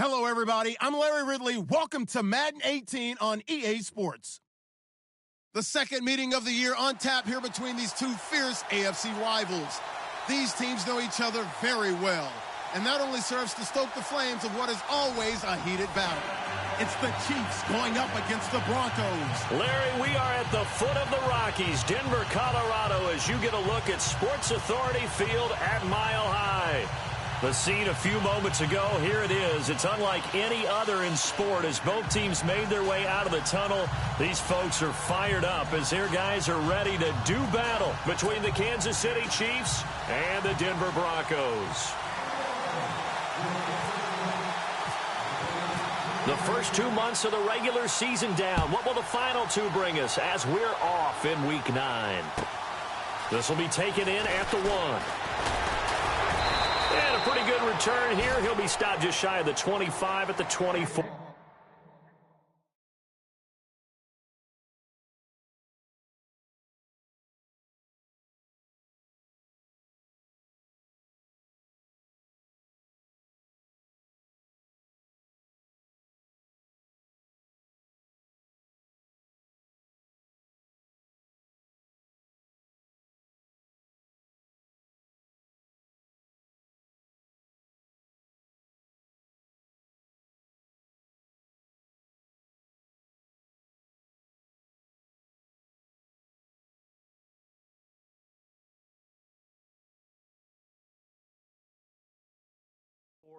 Hello, everybody. I'm Larry Ridley. Welcome to Madden 18 on EA Sports. The second meeting of the year on tap here between these two fierce AFC rivals. These teams know each other very well, and that only serves to stoke the flames of what is always a heated battle. It's the Chiefs going up against the Broncos. Larry, we are at the foot of the Rockies, Denver, Colorado, as you get a look at Sports Authority Field at Mile High. The scene a few moments ago, here it is. It's unlike any other in sport as both teams made their way out of the tunnel. These folks are fired up as their guys are ready to do battle between the Kansas City Chiefs and the Denver Broncos. The first 2 months of the regular season down. What will the final two bring us as we're off in Week 9? This will be taken in at the 1. And a pretty good return here. He'll be stopped just shy of the 25 at the 24.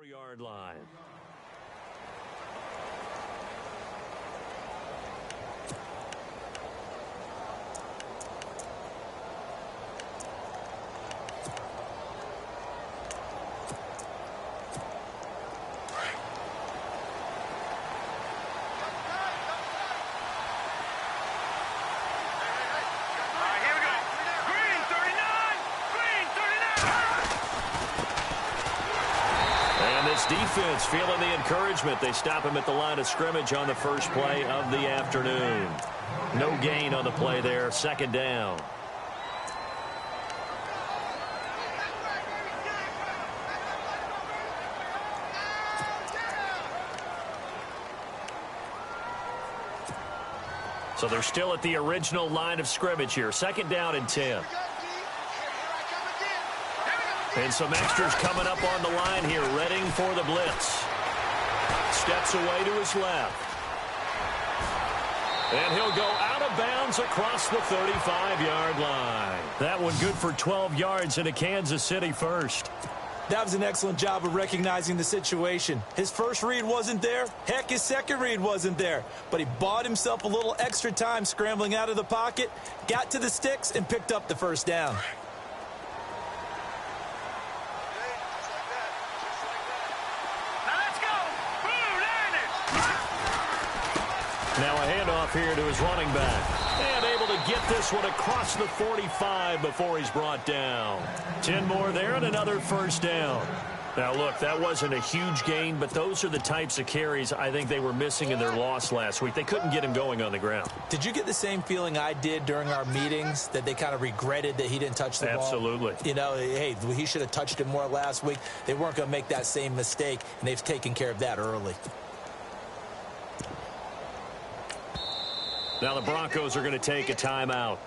Yard line. Defense feeling the encouragement. They stop him at the line of scrimmage on the first play of the afternoon. No gain on the play there. Second down. So they're still at the original line of scrimmage here. Second down and 10. And some extras coming up on the line here, readying for the blitz. Steps away to his left. And he'll go out of bounds across the 35-yard line. That one good for 12 yards and a Kansas City first. That was an excellent job of recognizing the situation. His first read wasn't there. Heck, his second read wasn't there. But he bought himself a little extra time scrambling out of the pocket, got to the sticks, and picked up the first down. Now a handoff here to his running back. And able to get this one across the 45 before he's brought down. 10 more there and another first down. Now, look, that wasn't a huge gain, but those are the types of carries I think they were missing in their loss last week. They couldn't get him going on the ground. Did you get the same feeling I did during our meetings, that they kind of regretted that he didn't touch the ball? Absolutely. You know, hey, he should have touched it more last week. They weren't going to make that same mistake, and they've taken care of that early. Now the Broncos are going to take a timeout.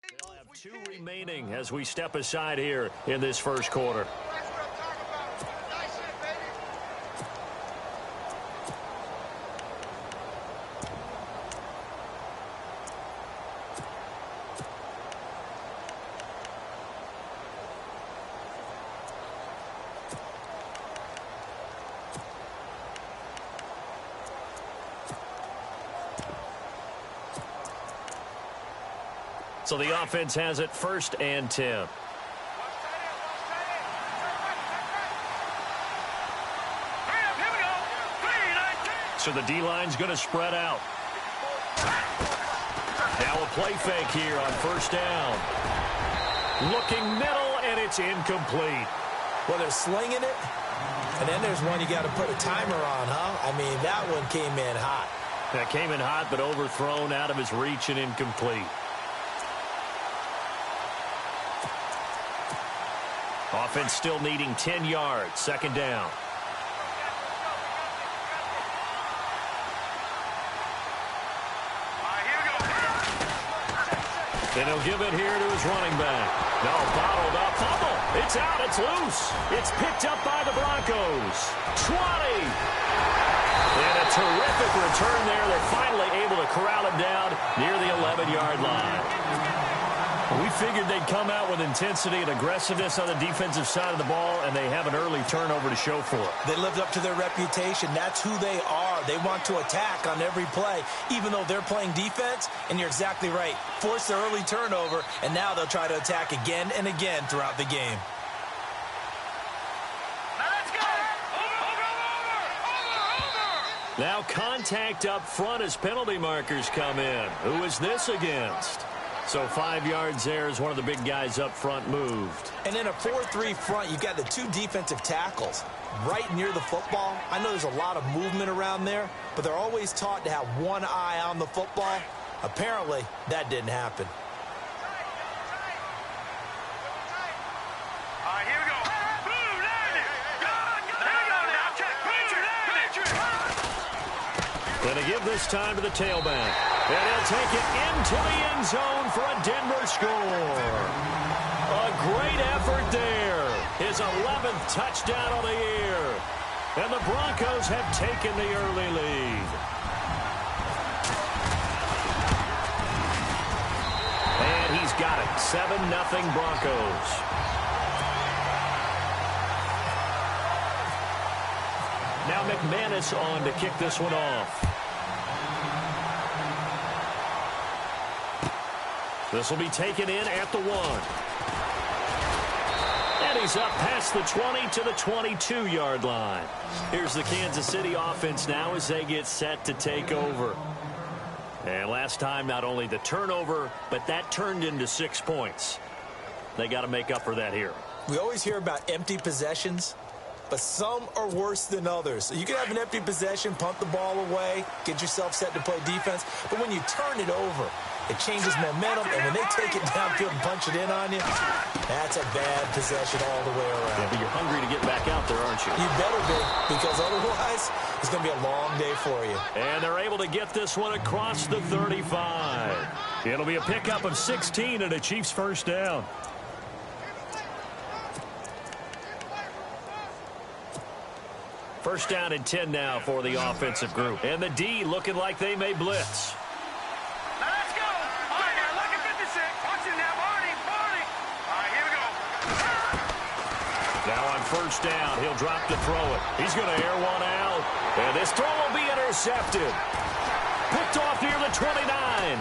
They'll have 2 remaining as we step aside here in this first quarter. So the offense has it 1st and 10. So the D-line's going to spread out. Now a play fake here on 1st down. Looking middle, and it's incomplete. Well, they're slinging it. And then there's one you got to put a timer on, huh? I mean, that one came in hot. That came in hot, but overthrown, out of his reach, and incomplete. Offense still needing 10 yards. Second down. And he'll give it here to his running back. No, bottled up. Fumble. It's out. It's loose. It's picked up by the Broncos. 20. And a terrific return there. They're finally able to corral him down near the 11-yard line. We figured they'd come out with intensity and aggressiveness on the defensive side of the ball, and they have an early turnover to show for it. They lived up to their reputation. That's who they are. They want to attack on every play, even though they're playing defense. And you're exactly right. Force the early turnover, and now they'll try to attack again and again throughout the game. Now contact up front as penalty markers come in. Who is this against? So 5 yards there as one of the big guys up front moved. And in a 4-3 front, you've got the two defensive tackles right near the football. I know there's a lot of movement around there, but they're always taught to have one eye on the football. Apparently, that didn't happen. Going to give this time to the tailback. And he'll take it into the end zone for a Denver score. A great effort there. His 11th touchdown of the year. And the Broncos have taken the early lead. And he's got it. 7-0 Broncos. Now McManus on to kick this one off. This will be taken in at the 1. And he's up past the 20 to the 22-yard line. Here's the Kansas City offense now as they get set to take over. And last time, not only the turnover, but that turned into 6 points. They got to make up for that here. We always hear about empty possessions, but some are worse than others. So you can have an empty possession, punt the ball away, get yourself set to play defense. But when you turn it over, it changes momentum, and when they take it downfield and punch it in on you, that's a bad possession all the way around. Yeah, but you're hungry to get back out there, aren't you? You better be, because otherwise it's going to be a long day for you. And they're able to get this one across the 35. It'll be a pickup of 16 and a Chiefs first down. First down and 10 now for the offensive group. And the D looking like they may blitz. Let's go. All right, now look at 56. Watch it now, Barney. All right, here we go. Now on first down, he'll drop to throw it. He's going to air one out. And this throw will be intercepted. Picked off near the 29.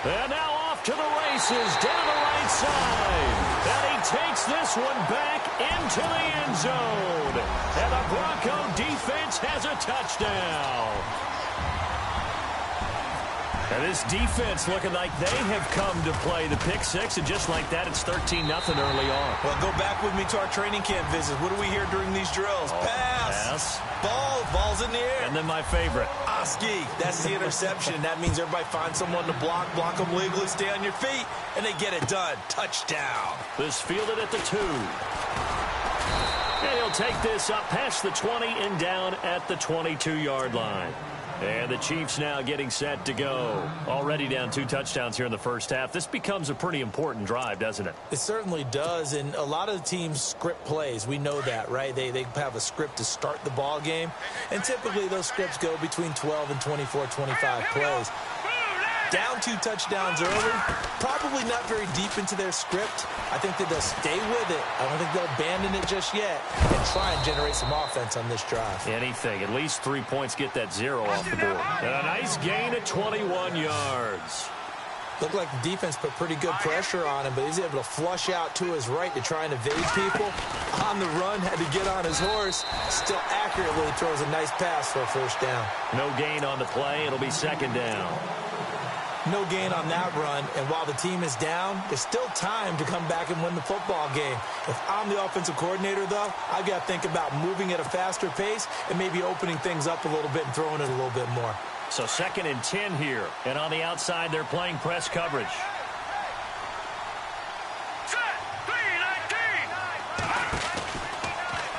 And now off to the races down the right side. And he takes this one back into the end zone. And the Bronco defense has a touchdown. And this defense looking like they have come to play the pick six, and just like that, it's 13-0 early on. Well, go back with me to our training camp visit. What do we hear during these drills? Pass. Ball's in the air. And then my favorite. Oski. That's the interception. That means everybody finds someone to block them legally, stay on your feet, and they get it done. Touchdown. This fielded at the 2. And he'll take this up past the 20 and down at the 22-yard line. And the Chiefs now getting set to go. Already down 2 touchdowns here in the first half. This becomes a pretty important drive, doesn't it? It certainly does, and a lot of the teams script plays. We know that, right? They have a script to start the ball game, and typically those scripts go between 12 and 24, 25 plays. Down 2 touchdowns early, probably not very deep into their script. I think that they'll stay with it. I don't think they'll abandon it just yet and try and generate some offense on this drive. Anything. At least 3 points, get that 0 off the board. And a nice gain at 21 yards. Looked like the defense put pretty good pressure on him, but he's able to flush out to his right to try and evade people. On the run, had to get on his horse. Still accurately throws a nice pass for a first down. No gain on the play. It'll be second down. No gain on that run, and while the team is down, there's still time to come back and win the football game. If I'm the offensive coordinator, though, I've got to think about moving at a faster pace and maybe opening things up a little bit and throwing it a little bit more. So 2nd and 10 here, and on the outside, they're playing press coverage.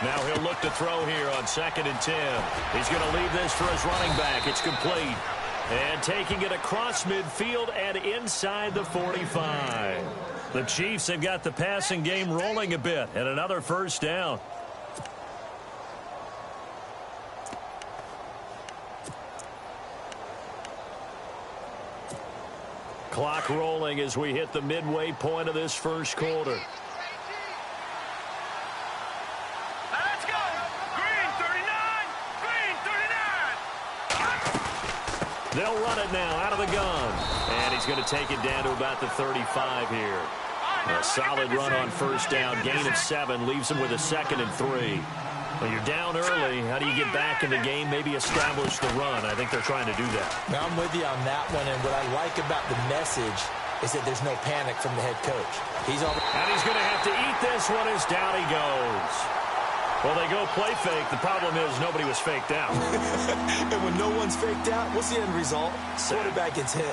Now he'll look to throw here on 2nd and 10. He's going to leave this for his running back. It's complete. And taking it across midfield and inside the 45. The Chiefs have got the passing game rolling a bit, and another first down. Clock rolling as we hit the midway point of this first quarter. Let's go! Green 39! Green 39! They'll run it now out of the gun. And he's going to take it down to about the 35 here. A solid run on first down. Gain of 7 leaves him with a 2nd and 3. When you're down early, how do you get back in the game, maybe establish the run? I think they're trying to do that. Now, I'm with you on that one, and what I like about the message is that there's no panic from the head coach. And he's going to have to eat this one as down he goes. Well, they go play fake. The problem is nobody was faked out. And when no one's faked out, what's the end result? Quarterback gets hit.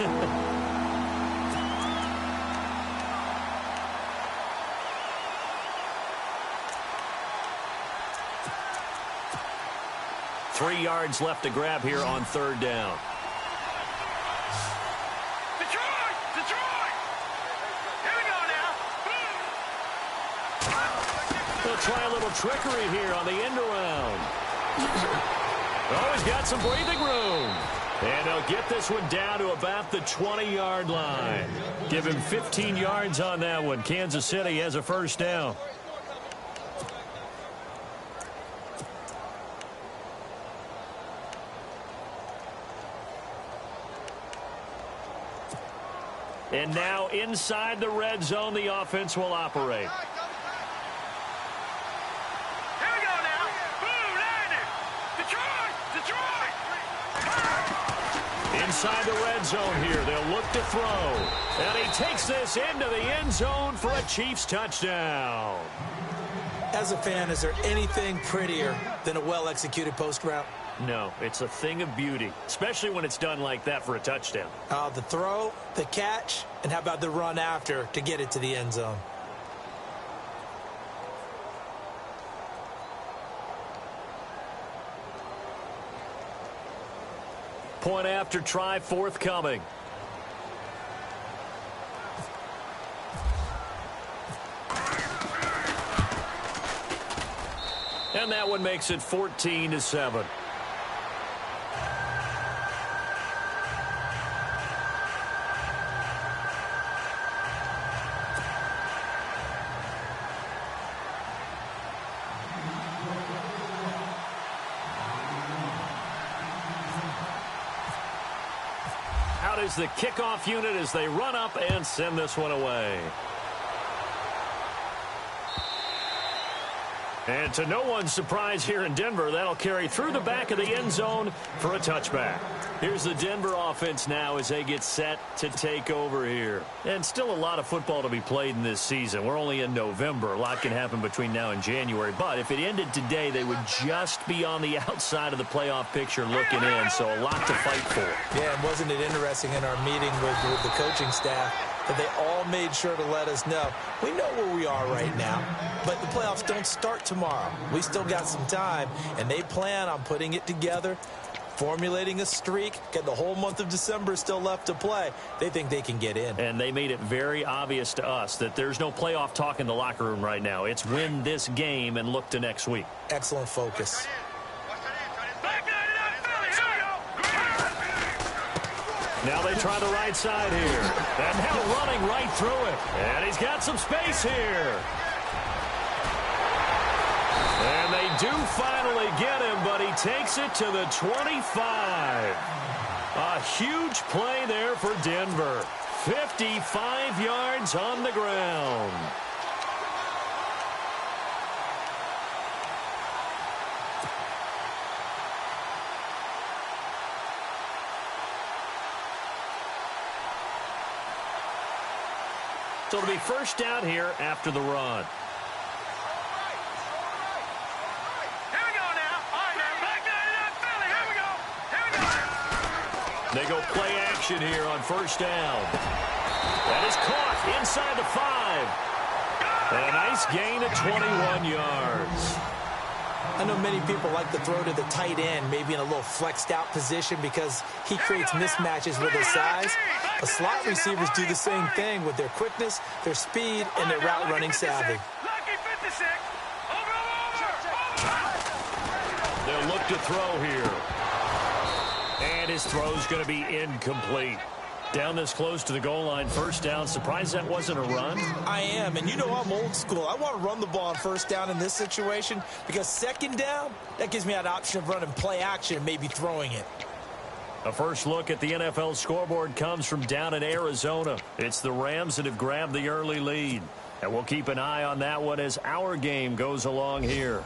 3 yards left to grab here on 3rd down. Detroit! Detroit! Here we go now. They'll try a little trickery here on the end around. Oh, he's got some breathing room. And they'll get this one down to about the 20-yard line. Give him 15 yards on that one. Kansas City has a first down. And now inside the red zone, the offense will operate. Here we go now. Boom, Niners. Detroit! Detroit! Inside the red zone here, they'll look to throw. And he takes this into the end zone for a Chiefs touchdown. As a fan, is there anything prettier than a well-executed post route? No, it's a thing of beauty, especially when it's done like that for a touchdown. The throw, the catch, and how about the run after to get it to the end zone? Point after try forthcoming. And that one makes it 14-7. Out is the kickoff unit as they run up and send this one away. And to no one's surprise here in Denver, that'll carry through the back of the end zone for a touchback. Here's the Denver offense now as they get set to take over here. And still a lot of football to be played in this season. We're only in November. A lot can happen between now and January. But if it ended today, they would just be on the outside of the playoff picture looking in. So a lot to fight for. Yeah, and wasn't it interesting in our meeting with the coaching staff that they all made sure to let us know, we know where we are right now, but the playoffs don't start tomorrow. We still got some time, and they plan on putting it together, formulating a streak, get the whole month of December still left to play. They think they can get in. And they made it very obvious to us that there's no playoff talk in the locker room right now. It's win this game and look to next week. Excellent focus. Now they try the right side here. And now running right through it. And he's got some space here. And they do finally get him, but he takes it to the 25. A huge play there for Denver. 55 yards on the ground. So it'll be first down here after the run. Here we go now. All right, now. Back down to that Philly. Here we go. Here we go. They go play action here on first down. That is caught inside the 5. And a nice gain of 21 yards. I know many people like to throw to the tight end, maybe in a little flexed out position because he creates mismatches with his size. But slot receivers do the same thing with their quickness, their speed, and their route running savvy. Lucky 56. Over. They'll look to throw here. And his throw's going to be incomplete. Down this close to the goal line, first down. Surprised that wasn't a run? I am, and you know I'm old school. I want to run the ball on first down in this situation because second down, that gives me that option of running play action and maybe throwing it. A first look at the NFL scoreboard comes from down in Arizona. It's the Rams that have grabbed the early lead. And we'll keep an eye on that one as our game goes along here.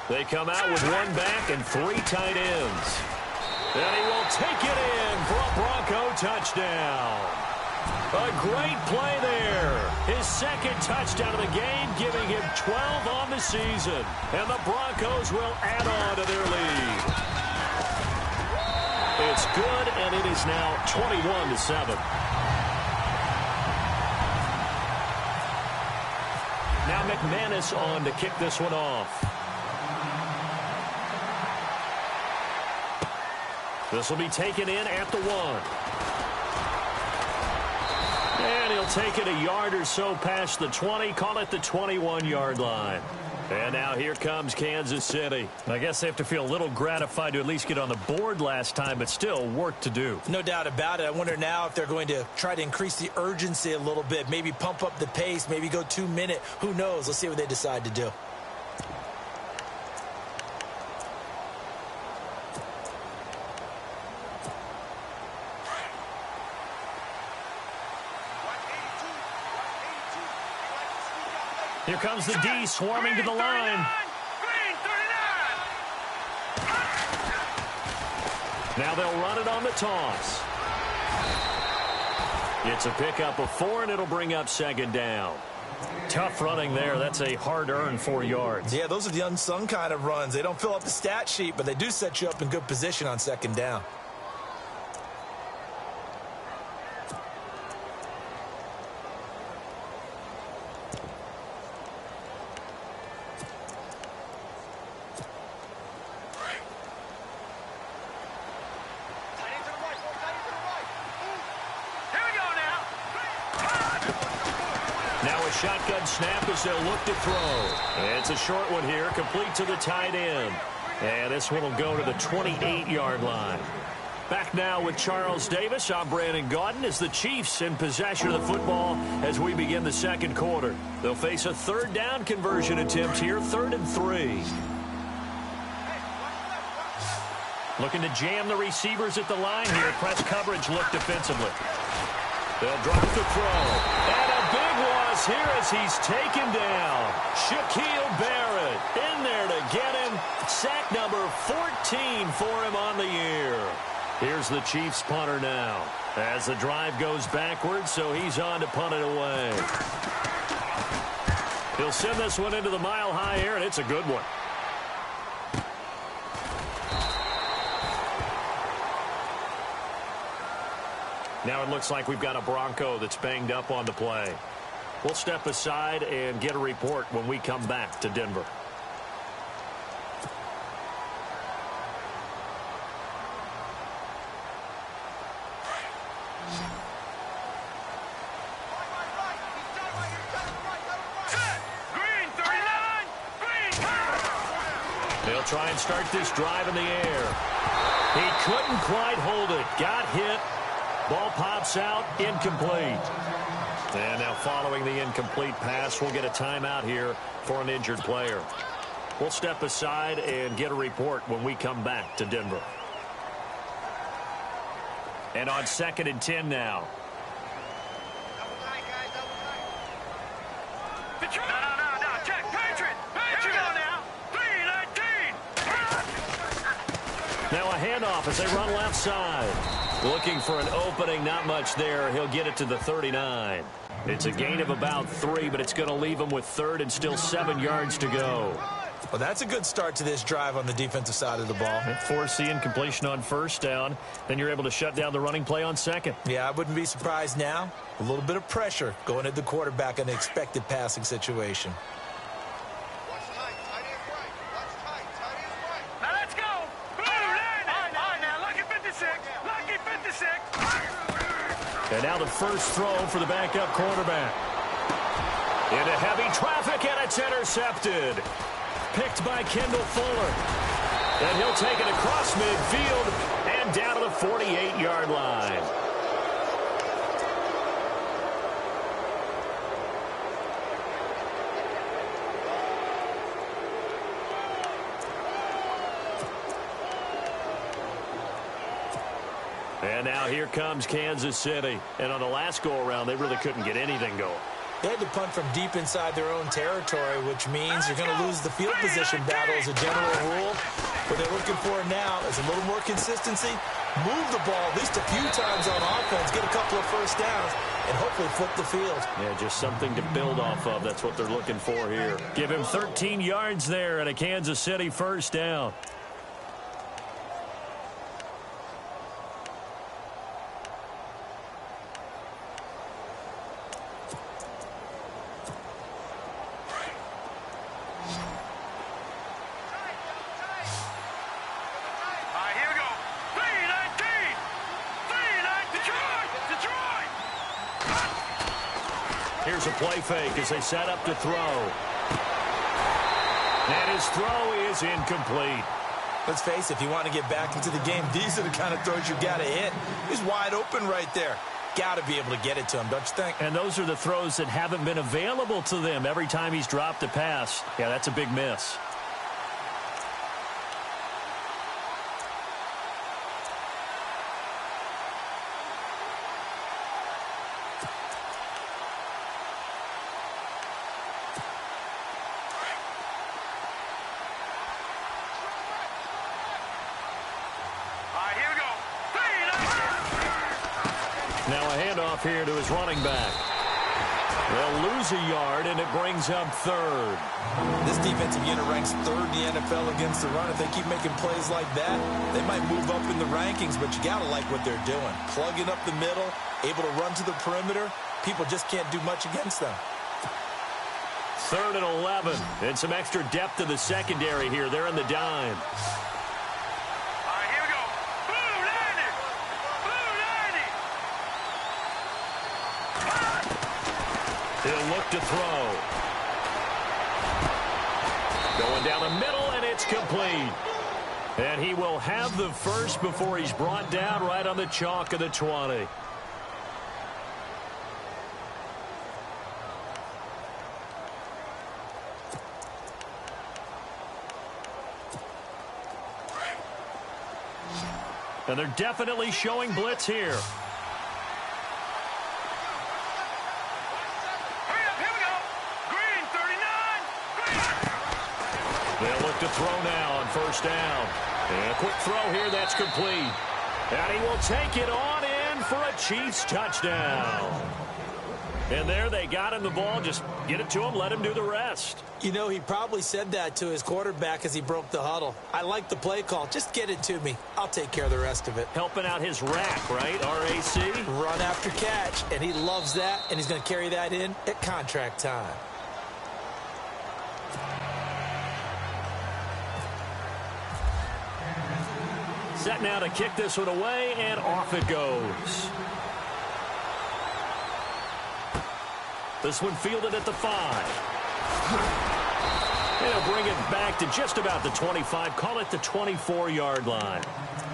They come out with one back and 3 tight ends. And he will take it in for a Bronco touchdown. A great play there. His second touchdown of the game, giving him 12 on the season. And the Broncos will add on to their lead. It's good, and it is now 21-7. Now McManus on to kick this one off. This will be taken in at the 1. And he'll take it a yard or so past the 20, call it the 21-yard line. And now here comes Kansas City. I guess they have to feel a little gratified to at least get on the board last time, but still work to do. No doubt about it. I wonder now if they're going to try to increase the urgency a little bit, maybe pump up the pace, maybe go 2-minute. Who knows? Let's see what they decide to do. Here comes the D swarming to the line. Now they'll run it on the toss. It's a pickup of 4, and it'll bring up second down. Tough running there. That's a hard-earned 4 yards. Yeah, those are the unsung kind of runs. They don't fill up the stat sheet, but they do set you up in good position on second down. Shotgun snap as they'll look to throw. It's a short one here, complete to the tight end. And this one will go to the 28-yard line. Back now with Charles Davis. I'm Brandon Gaudin as the Chiefs in possession of the football as we begin the second quarter. They'll face a third down conversion attempt here, 3rd and 3. Looking to jam the receivers at the line here. Press coverage look defensively. They'll drop the throw. And a big loss here as he's taken down. Shaquille Barrett in there to get him. Sack number 14 for him on the year. Here's the Chiefs punter now as the drive goes backwards, so he's on to punt it away. He'll send this one into the mile-high air, and it's a good one. Now it looks like we've got a Bronco that's banged up on the play. We'll step aside and get a report when we come back to Denver. They'll try and start this drive in the air. He couldn't quite hold it. Got hit. Ball pops out, incomplete. And now following the incomplete pass, we'll get a timeout here for an injured player. We'll step aside and get a report when we come back to Denver. And on 2nd and 10 now. Now a handoff as they run left side. Looking for an opening, not much there. He'll get it to the 39. It's a gain of about 3, but it's going to leave him with 3rd and still 7 yards to go. Well, that's a good start to this drive on the defensive side of the ball. Forcing completion on 1st down. Then you're able to shut down the running play on 2nd. Yeah, I wouldn't be surprised now. A little bit of pressure going at the quarterback in an expected passing situation. Now let's go. All right, now, lucky 56. Lucky 56. And now the first throw for the backup quarterback. Into heavy traffic, and it's intercepted. Picked by Kendall Fuller. And he'll take it across midfield and down to the 48-yard line. And now here comes Kansas City. And on the last go-around, they really couldn't get anything going. They had to punt from deep inside their own territory, which means you're going to lose the field position battle as a general rule. What they're looking for now is a little more consistency, move the ball at least a few times on offense, get a couple of first downs, and hopefully flip the field. Yeah, just something to build off of. That's what they're looking for here. Give him 13 yards there and a Kansas City first down. Here's a play fake as they set up to throw. And his throw is incomplete. Let's face it, if you want to get back into the game, these are the kind of throws you got to hit. He's wide open right there. Got to be able to get it to him, don't you think? And those are the throws that haven't been available to them every time he's dropped a pass. Yeah, that's a big miss. Now a handoff here to his running back. They'll lose a yard, and it brings up 3rd. This defensive unit ranks 3rd in the NFL against the run. If they keep making plays like that, they might move up in the rankings, but you got to like what they're doing. Plugging up the middle, able to run to the perimeter. People just can't do much against them. 3rd and 11, and some extra depth to the secondary here. They're in the dime. He'll look to throw. Going down the middle, and it's complete. And he will have the first before he's brought down right on the chalk of the 20. And they're definitely showing blitz here. They'll look to throw now on 1st down. And a quick throw here, that's complete. And he will take it on in for a Chiefs touchdown. And there they got him the ball. Just get it to him, let him do the rest. You know, he probably said that to his quarterback as he broke the huddle. I like the play call. Just get it to me. I'll take care of the rest of it. Helping out his rack, right? R-A-C? Run after catch. And he loves that, and he's going to carry that in at contract time. Set now to kick this one away, and off it goes. This one fielded at the 5. And he'll bring it back to just about the 25. Call it the 24-yard line.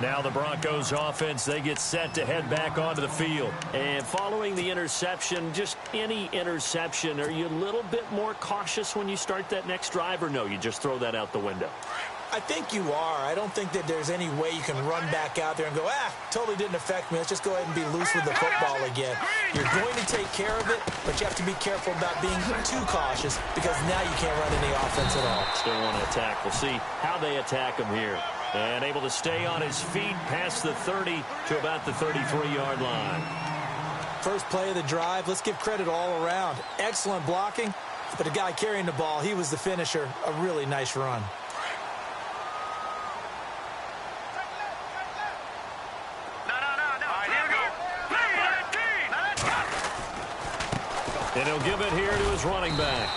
Now the Broncos offense, they get set to head back onto the field. And following the interception, just any interception, are you a little bit more cautious when you start that next drive, or no, you just throw that out the window? I think you are. I don't think that there's any way you can run back out there and go, totally didn't affect me. Let's just go ahead and be loose with the football again. You're going to take care of it, but you have to be careful about being too cautious because now you can't run any offense at all. Still want to attack. We'll see how they attack them here. And able to stay on his feet past the 30 to about the 33-yard line. First play of the drive. Let's give credit all around. Excellent blocking, but the guy carrying the ball, he was the finisher. A really nice run. And he'll give it here to his running back.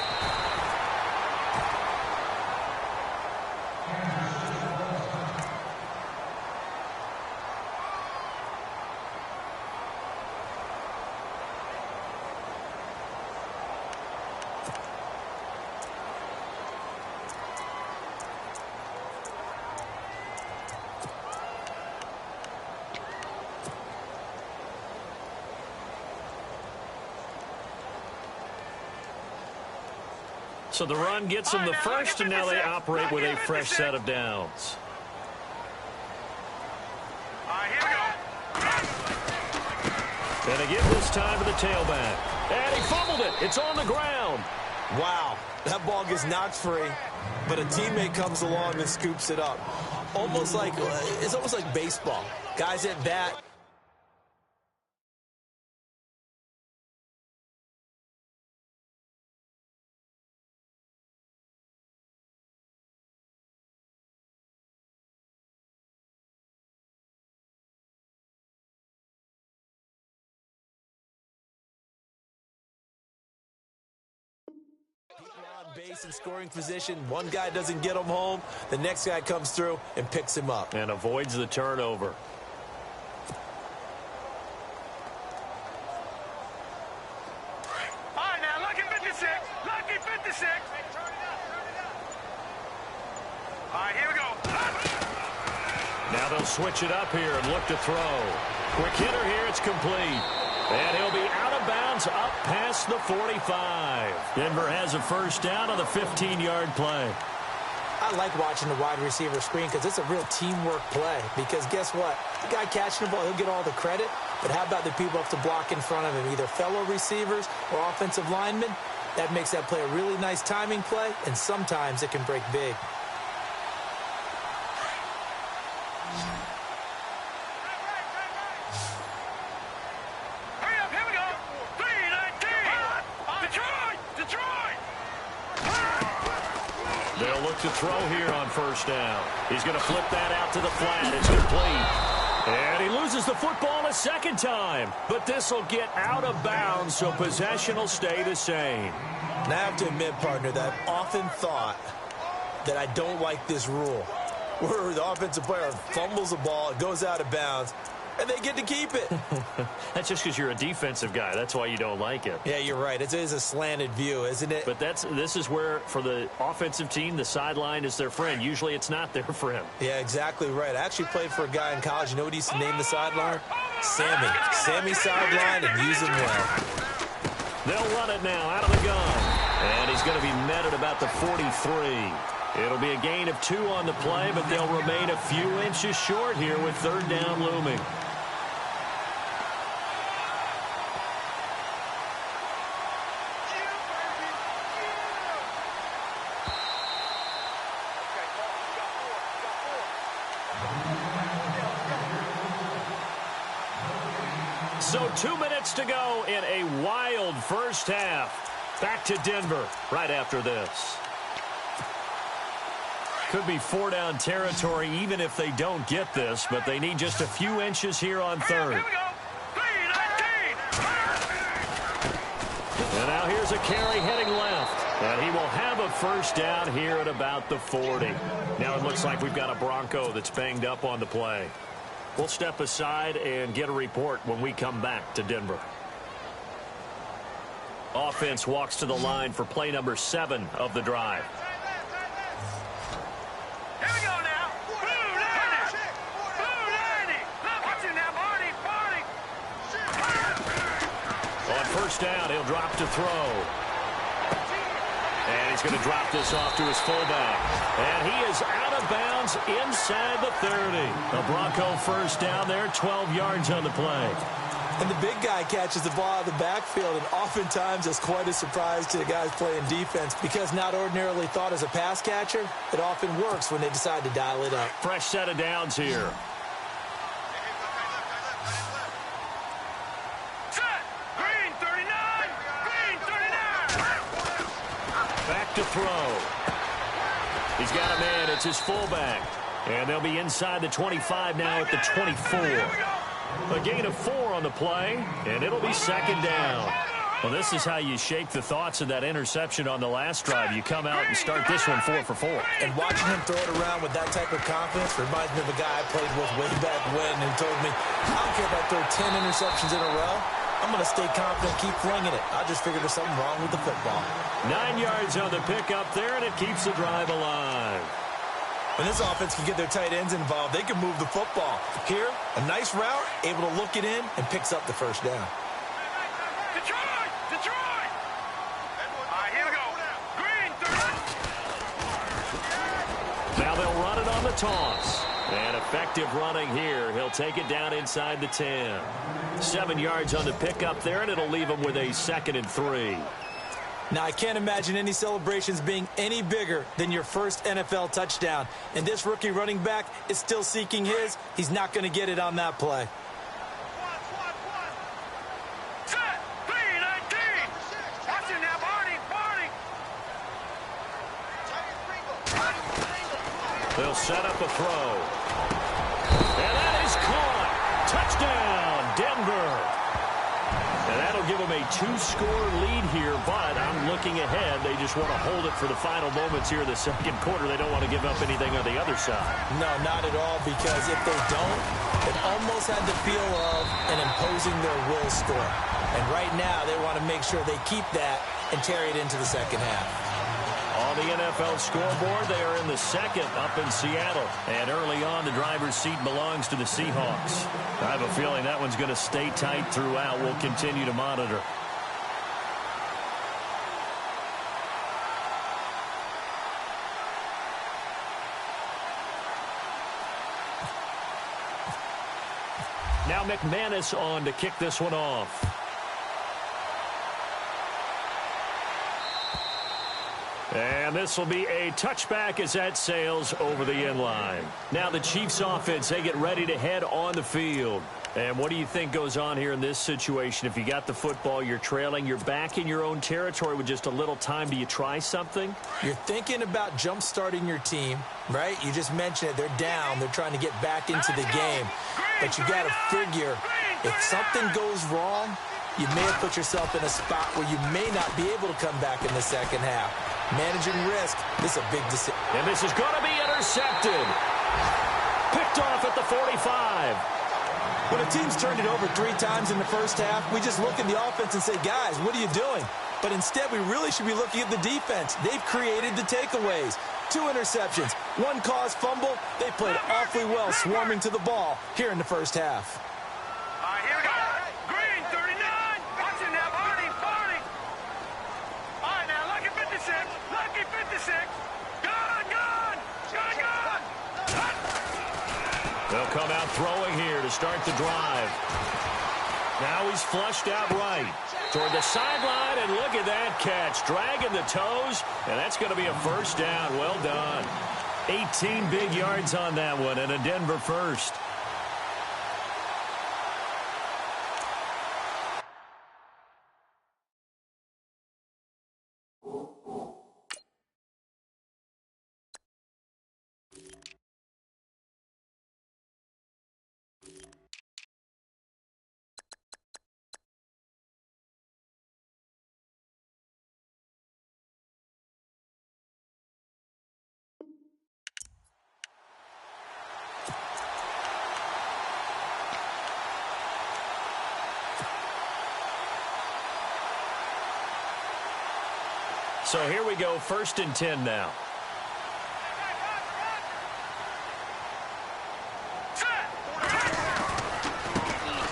So the run gets them the first, and now they operate with a fresh set of downs. And again this time to the tailback. And he fumbled it. It's on the ground. Wow, that ball gets knocked free, but a teammate comes along and scoops it up. It's almost like baseball. Guys at bat. Base and scoring position. One guy doesn't get him home. The next guy comes through and picks him up. And avoids the turnover. All right, now, lucky 56. Lucky 56. All right, here we go. Now they'll switch it up here and look to throw. Quick hitter here. It's complete. And he'll be out of bounds up past the 45. Denver has a first down on the 15-yard play. I like watching the wide receiver screen because it's a real teamwork play. Because guess what? The guy catching the ball, he'll get all the credit. But how about the people up to block in front of him, either fellow receivers or offensive linemen? That makes that play a really nice timing play, and sometimes it can break big. They'll look to throw here on first down. He's going to flip that out to the flat. It's complete. And he loses the football a second time. But this will get out of bounds, so possession will stay the same. And I have to admit, partner, that I've often thought that I don't like this rule, where the offensive player fumbles the ball, it goes out of bounds, and they get to keep it. That's just because you're a defensive guy. That's why you don't like it. Yeah, you're right. It is a slanted view, isn't it? But this is where, for the offensive team, the sideline is their friend. Usually it's not their friend. Yeah, exactly right. I actually played for a guy in college. You know what he used to name the sideline? Sammy. Sammy sideline, and use him well. They'll run it now out of the gun. And he's going to be met at about the 43. It'll be a gain of 2 on the play, but they'll remain a few inches short here with third down looming. So 2 minutes to go in a wild first half. Back to Denver right after this. Could be 4-down territory even if they don't get this, but they need just a few inches here on third. Here we go. 3-19. And now here's a carry heading left. And he will have a first down here at about the 40. Now it looks like we've got a Bronco that's banged up on the play. We'll step aside and get a report when we come back to Denver. Offense walks to the line for play number 7 of the drive. Here we go now. Blue 90. Blue 90. Watch it now, Barney. On first down, he'll drop to throw. And he's going to drop this off to his fullback. And he is out of bounds inside the 30. A Bronco first down there, 12 yards on the play. And the big guy catches the ball out of the backfield, and oftentimes it's quite a surprise to the guys playing defense because not ordinarily thought as a pass catcher, it often works when they decide to dial it up. Fresh set of downs here. Set. Green 39. Green 39. Back to throw. He's got a man. It's his fullback. And they'll be inside the 25 now at the 24. A gain of 4 on the play, and it'll be second down. Well, this is how you shake the thoughts of that interception on the last drive. You come out and start this one 4 for 4. And watching him throw it around with that type of confidence reminds me of a guy I played with way back when who told me, I don't care if I throw 10 interceptions in a row. I'm going to stay confident, keep flinging it. I just figured there's something wrong with the football. 9 yards on the pickup there, and it keeps the drive alive. When this offense can get their tight ends involved, they can move the football. Here, a nice route, able to look it in, and picks up the first down. Detroit! Detroit! All right, here we go. Green 30. Now they'll run it on the toss. And effective running here. He'll take it down inside the 10. 7 yards on the pickup there, and it'll leave him with a 2nd and 3. Now, I can't imagine any celebrations being any bigger than your first NFL touchdown. And this rookie running back is still seeking his. He's not going to get it on that play. Set. Green 19. Watch it now, Barney. They'll set up a throw. And that is caught. Touchdown, Denver. And that'll give them a 2-score lead here, but I'm looking ahead. They just want to hold it for the final moments here in the second quarter. They don't want to give up anything on the other side. No, not at all, because if they don't, it almost had the feel of an imposing their will score. And right now, they want to make sure they keep that and carry it into the second half. On the NFL scoreboard, they are in the second up in Seattle. And early on, the driver's seat belongs to the Seahawks. I have a feeling that one's going to stay tight throughout. We'll continue to monitor. Now McManus on to kick this one off. And this will be a touchback as that sails over the end line. Now the Chiefs offense, they get ready to head on the field. And what do you think goes on here in this situation? If you got the football, you're trailing, you're back in your own territory with just a little time. Do you try something? You're thinking about jump-starting your team, right? You just mentioned it. They're down. They're trying to get back into the game. But you got to figure, if something goes wrong, you may have put yourself in a spot where you may not be able to come back in the second half. Managing risk, this is a big decision. And this is going to be intercepted. Picked off at the 45. When a team's turned it over 3 times in the first half, we just look at the offense and say, guys, what are you doing? But instead, we really should be looking at the defense. They've created the takeaways. 2 interceptions, 1 caused fumble. They played awfully well swarming to the ball here in the first half. All right, here we go. Green 39. Watch it now, Barney. All right, now, lucky 56. Lucky 56. Gone. They'll come out throwing here to start the drive. Now he's flushed out right toward the sideline, and look at that catch. Dragging the toes, and that's going to be a first down. Well done. 18 big yards on that one, and a Denver first. So here we go, 1st and 10 now.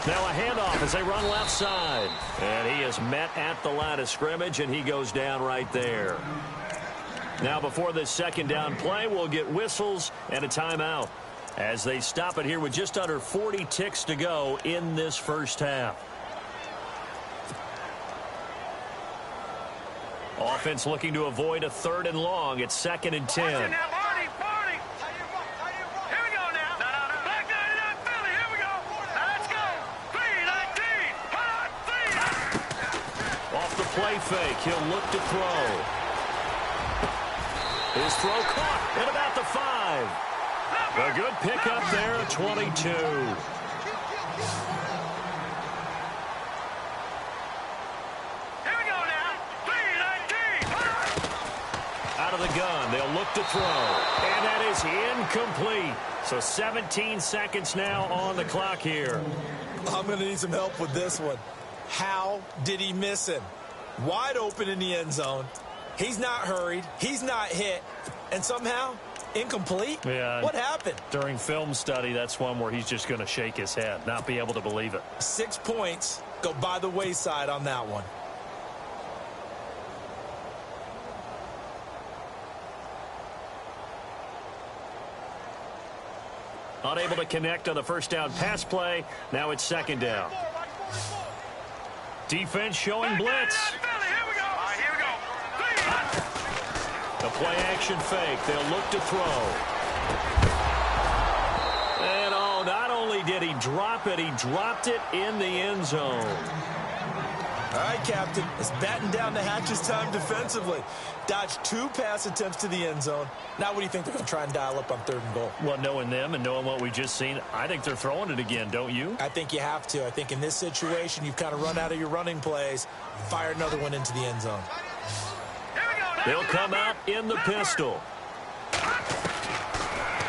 Now a handoff as they run left side. And he is met at the line of scrimmage, and he goes down right there. Now before this second down play, we'll get whistles and a timeout as they stop it here with just under 40 ticks to go in this first half. Offense looking to avoid a 3rd and long. It's 2nd and 10. Here we go now. Black 99 Philly. Here we go. Now let's go. 3-19. Off the play fake, he'll look to throw. His throw caught at about the 5. A good pickup there at 22. Out of the gun, they'll look to throw. And that is incomplete. So 17 seconds now on the clock here. I'm going to need some help with this one. How did he miss him? Wide open in the end zone. He's not hurried. He's not hit. And somehow, incomplete? Yeah. What happened? During film study, that's one where he's just going to shake his head, not be able to believe it. 6 points go by the wayside on that one. Unable to connect on the first down pass play. Now it's 2nd down. Defense showing blitz. The play action fake. They'll look to throw. And oh, not only did he drop it, he dropped it in the end zone. All right, Captain. It's batten down the hatches time defensively. Dodged 2 pass attempts to the end zone. Now what do you think they're going to try and dial up on 3rd and goal? Well, knowing them and knowing what we've just seen, I think they're throwing it again, don't you? I think you have to. I think in this situation, you've kind of run out of your running plays. Fire another one into the end zone. They'll come out in the pistol.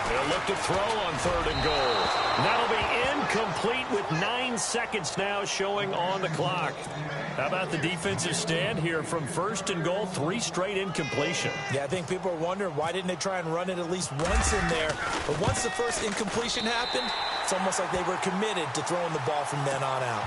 They'll look to throw on 3rd and goal. That'll be incomplete with 9 seconds now showing on the clock. How about the defensive stand here from 1st and goal? 3 straight incompletion. Yeah, I think people are wondering why didn't they try and run it at least once in there. But once the first incompletion happened, it's almost like they were committed to throwing the ball from then on out.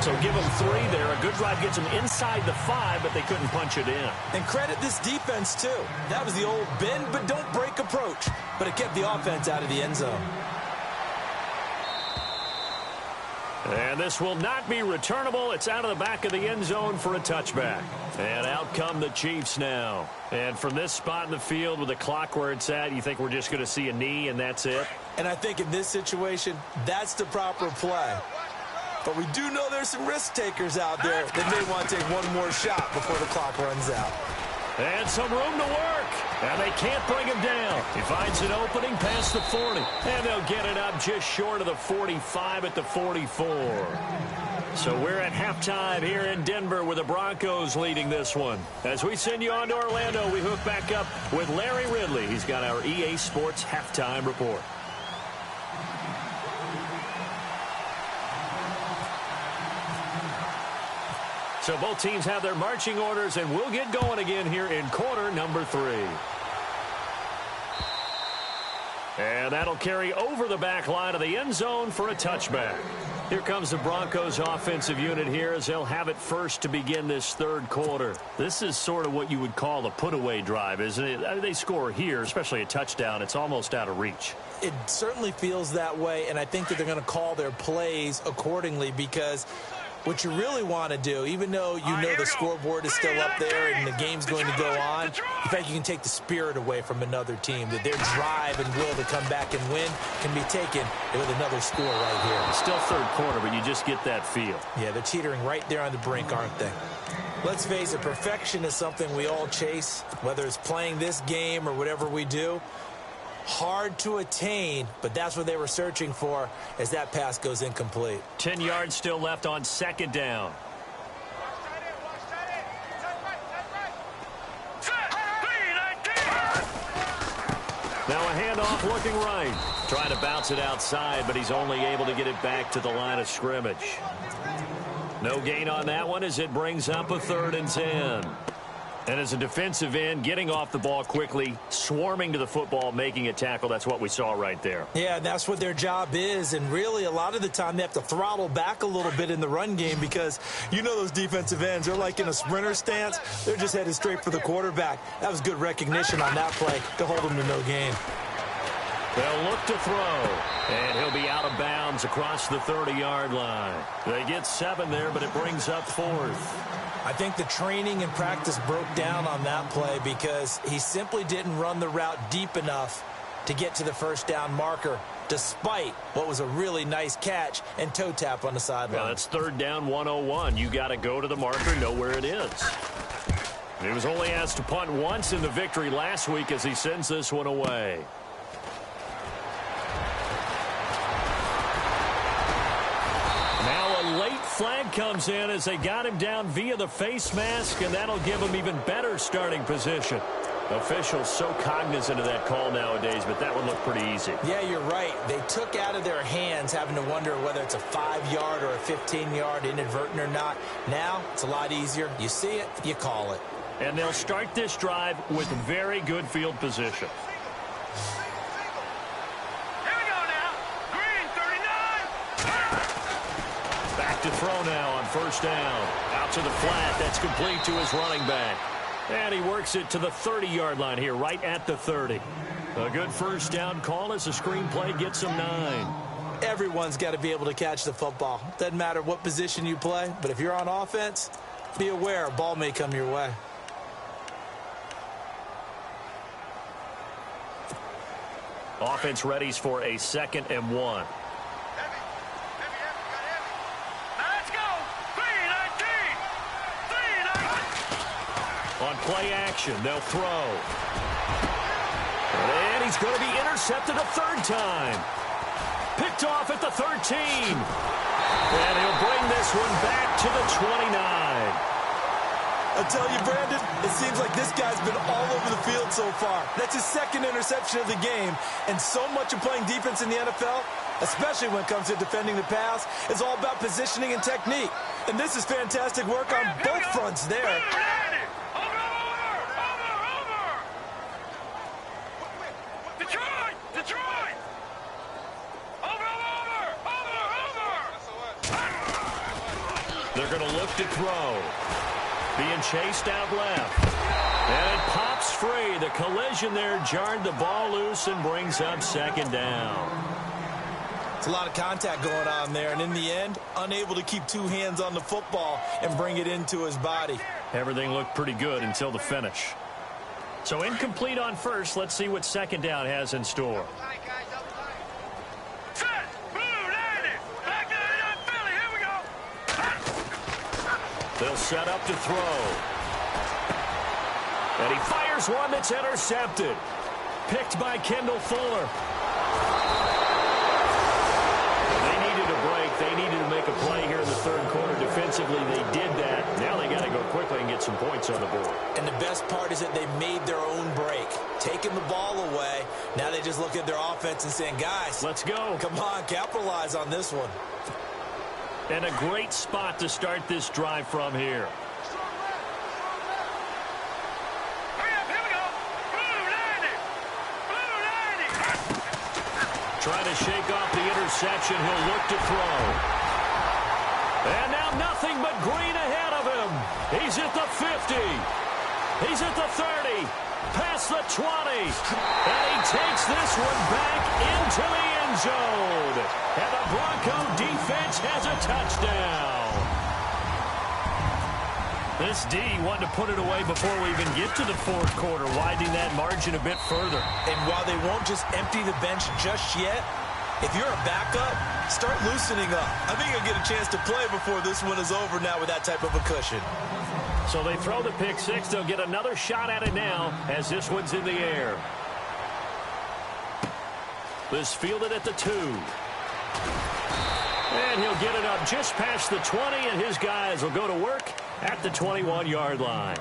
So give them 3 there. A good drive gets them inside the 5, but they couldn't punch it in. And credit this defense, too. That was the old bend but don't break approach. But it kept the offense out of the end zone. And this will not be returnable. It's out of the back of the end zone for a touchback. And out come the Chiefs now. And from this spot in the field with the clock where it's at, you think we're just going to see a knee and that's it? And I think in this situation, that's the proper play. But we do know there's some risk takers out there that may want to take one more shot before the clock runs out. And some room to work. And they can't bring him down. He finds an opening past the 40. And they'll get it up just short of the 45 at the 44. So we're at halftime here in Denver with the Broncos leading this one. As we send you on to Orlando, we hook back up with Larry Ridley. He's got our EA Sports halftime report. So both teams have their marching orders, and we'll get going again here in quarter number 3. And that'll carry over the back line of the end zone for a touchback. Here comes the Broncos offensive unit here as they'll have it first to begin this 3rd quarter. This is sort of what you would call a put-away drive, isn't it? I mean, they score here, especially a touchdown. It's almost out of reach. It certainly feels that way, and I think that they're going to call their plays accordingly because what you really want to do, even though you know the scoreboard is still up there and the game's going to go on, in fact, you can take the spirit away from another team, that their drive and will to come back and win can be taken with another score right here. It's still 3rd quarter, but you just get that feel. Yeah, they're teetering right there on the brink, aren't they? Let's face it, perfection is something we all chase, whether it's playing this game or whatever we do. Hard to attain, but that's what they were searching for as that pass goes incomplete. 10 yards still left on 2nd down. Now a handoff looking right. Trying to bounce it outside, but he's only able to get it back to the line of scrimmage. No gain on that one as it brings up a 3rd and 10. And as a defensive end, getting off the ball quickly, swarming to the football, making a tackle, that's what we saw right there. Yeah, that's what their job is. And really, a lot of the time, they have to throttle back a little bit in the run game because you know those defensive ends, they're like in a sprinter stance. They're just headed straight for the quarterback. That was good recognition on that play to hold them to no gain. They'll look to throw, and he'll be out of bounds across the 30-yard line. They get 7 there, but it brings up 4th. I think the training and practice broke down on that play because he simply didn't run the route deep enough to get to the first down marker, despite what was a really nice catch and toe tap on the sideline. Yeah, that's third down 101. You got to go to the marker, know where it is. He was only asked to punt once in the victory last week as he sends this one away. Now a late flag comes in as they got him down via the face mask, and that'll give him even better starting position. Officials so cognizant of that call nowadays, but that one looked pretty easy. Yeah, you're right. They took out of their hands having to wonder whether it's a 5-yard or a 15-yard inadvertent or not. Now it's a lot easier. You see it, you call it. And they'll start this drive with very good field position. Here we go now. Green, 39. Back to throw now on first down. Out to the flat. That's complete to his running back. And he works it to the 30-yard line here, right at the 30. A good first down call as the screenplay gets him 9. Everyone's got to be able to catch the football. Doesn't matter what position you play, but if you're on offense, be aware a ball may come your way. Offense readies for a 2nd and 1. On play action, they'll throw. And he's going to be intercepted a third time. Picked off at the 13. And he'll bring this one back to the 29. I tell you, Brandon, it seems like this guy's been all over the field so far. That's his 2nd interception of the game. And so much of playing defense in the NFL, especially when it comes to defending the pass, is all about positioning and technique. And this is fantastic work on both fronts there. They're going to look to throw. Being chased out left. And it pops free. The collision there jarred the ball loose and brings up 2nd down. It's a lot of contact going on there, and in the end, unable to keep 2 hands on the football and bring it into his body. Everything looked pretty good until the finish. So incomplete on first. Let's see what 2nd down has in store. They'll set up to throw. And he fires one that's intercepted. Picked by Kendall Fuller. They needed a break. They needed to make a play here in the 3rd quarter. Defensively, they did that. Now they got to go quickly and get some points on the board. And the best part is that they made their own break. Taking the ball away. Now they just look at their offense and saying, guys, let's go. Come on, capitalize on this one. And a great spot to start this drive from here. Trying to shake off the interception. He'll look to throw. And now nothing but green ahead of him. He's at the 50. He's at the 30. Past the 20. And he takes this one back into the end zone. And the Bronco defense has a touchdown. This D wanted to put it away before we even get to the 4th quarter, widening that margin a bit further. And while they won't just empty the bench just yet, if you're a backup, start loosening up. I think you'll get a chance to play before this one is over now with that type of a cushion. So they throw the pick 6. They'll get another shot at it now as this one's in the air. This fielded at the 2. And he'll get it up just past the 20, and his guys will go to work at the 21-yard line.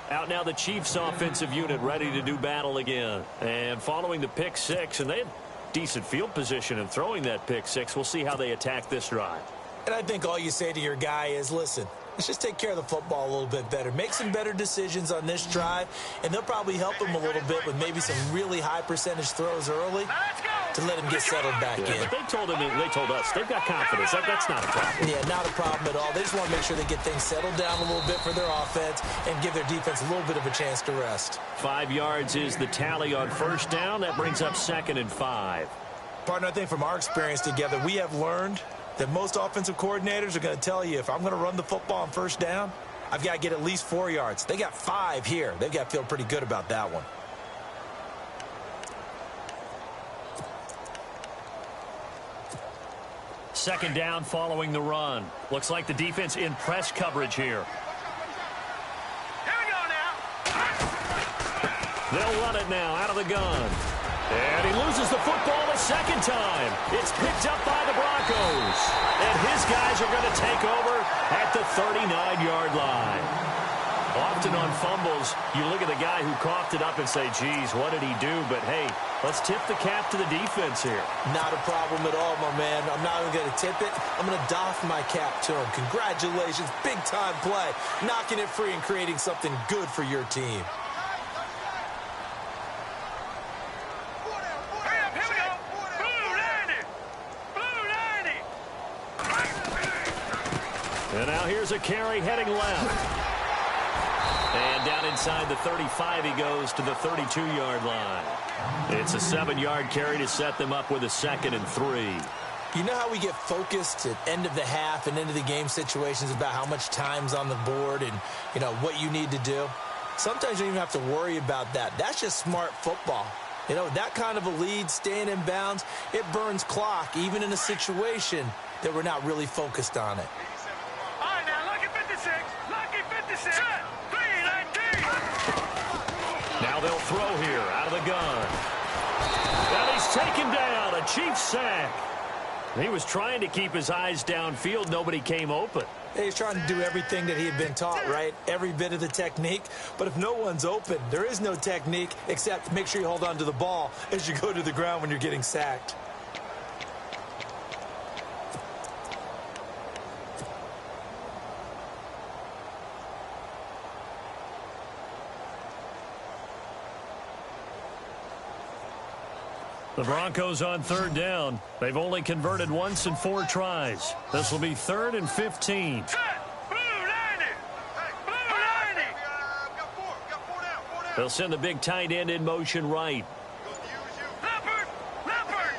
Out now the Chiefs offensive unit ready to do battle again. And following the pick 6, and they had decent field position in throwing that pick 6. We'll see how they attack this drive. And I think all you say to your guy is, listen, let's just take care of the football a little bit better. Make some better decisions on this drive, and they'll probably help him a little bit with maybe some really high percentage throws early to let him get settled back in. But they told us they've got confidence. That's not a problem. Yeah, not a problem at all. They just want to make sure they get things settled down a little bit for their offense and give their defense a little bit of a chance to rest. 5 yards is the tally on first down. That brings up 2nd and 5. Partner, I think from our experience together, we have learned that most offensive coordinators are going to tell you, if I'm going to run the football on first down, I've got to get at least 4 yards. They got 5 here. They've got to feel pretty good about that one. Second down following the run. Looks like the defense in press coverage here. Here we go now. They'll run it now out of the gun. And he loses the football the second time. It's picked up by the Broncos. And his guys are going to take over at the 39-yard line. Often on fumbles, you look at the guy who coughed it up and say, geez, what did he do? But, hey, let's tip the cap to the defense here. Not a problem at all, my man. I'm not even going to tip it. I'm going to doff my cap to him. Congratulations. Big-time play. Knocking it free and creating something good for your team. Hurry up, here we go. Blue 90. Blue 90. And now here's a carry heading left. And down inside the 35, he goes to the 32-yard line. It's a 7-yard carry to set them up with a 2nd and 3. You know how we get focused at end of the half and into the game situations about how much time's on the board and, you know, what you need to do? Sometimes you don't even have to worry about that. That's just smart football. You know, that kind of a lead, staying in bounds, it burns clock, even in a situation that we're not really focused on it. All right, now, lucky 56. Lucky 56. Set. 319. Now they'll throw here out of the gun. And he's taken down, a Chiefs sack. He was trying to keep his eyes downfield. Nobody came open. He's trying to do everything that he had been taught, right? Every bit of the technique. But if no one's open, there is no technique except make sure you hold on to the ball as you go to the ground when you're getting sacked. The Broncos on 3rd down. They've only converted once in 4 tries. This will be 3rd and 15. Set. Blue 90. Blue 90. They'll send the big tight end in motion right. Leopard. Leopard.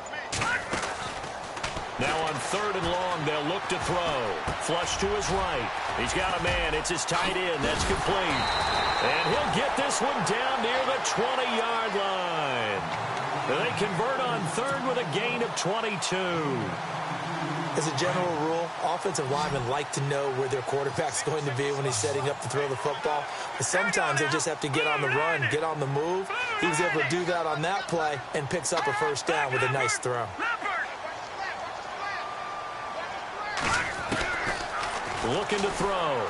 Now on 3rd and long, they'll look to throw. Flush to his right. He's got a man. It's his tight end. That's complete. And he'll get this one down near the 20-yard line. They convert on 3rd with a gain of 22. As a general rule, offensive linemen like to know where their quarterback's going to be when he's setting up to throw the football. But sometimes they just have to get on the run, get on the move. He was able to do that on that play and picks up a 1st down with a nice throw. Looking to throw.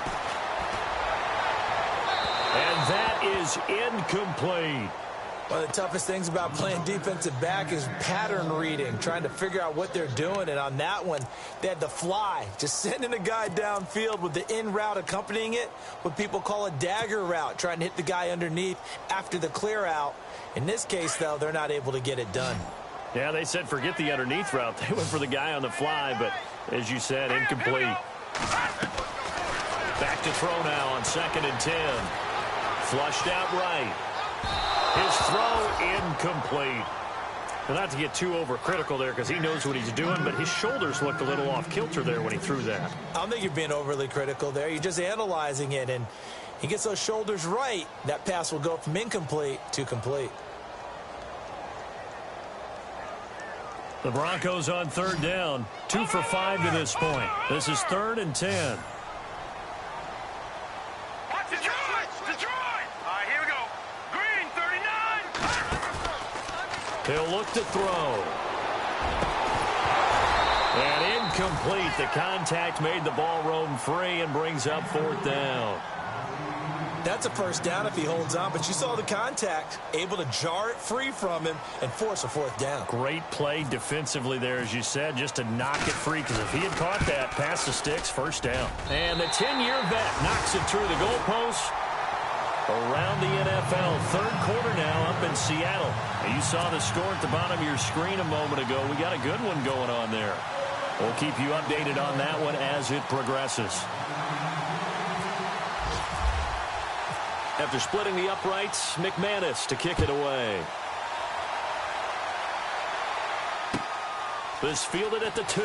And that is incomplete. One of the toughest things about playing defensive back is pattern reading, trying to figure out what they're doing. And on that one, they had to fly, just sending a guy downfield with the in route accompanying it, what people call a dagger route, trying to hit the guy underneath after the clear out. In this case, though, they're not able to get it done. Yeah, they said forget the underneath route. They went for the guy on the fly, but as you said, incomplete. Back to throw now on 2nd and 10. Flushed out right. His throw incomplete. And not to get too overcritical there because he knows what he's doing, but his shoulders looked a little off kilter there when he threw that. I don't think you're being overly critical there. You're just analyzing it, and he gets those shoulders right. That pass will go from incomplete to complete. The Broncos on 3rd down. 2 for 5 to this point. This is 3rd and 10. He'll look to throw. And incomplete. The contact made the ball roam free and brings up 4th down. That's a 1st down if he holds on, but you saw the contact, able to jar it free from him and force a 4th down. Great play defensively there, as you said, just to knock it free, because if he had caught that, past the sticks, 1st down. And the 10-year vet knocks it through the goalpost. Around the NFL, 3rd quarter now up in Seattle. And you saw the score at the bottom of your screen a moment ago. We got a good one going on there. We'll keep you updated on that one as it progresses. After splitting the uprights, McManus to kick it away. This fielded at the 2.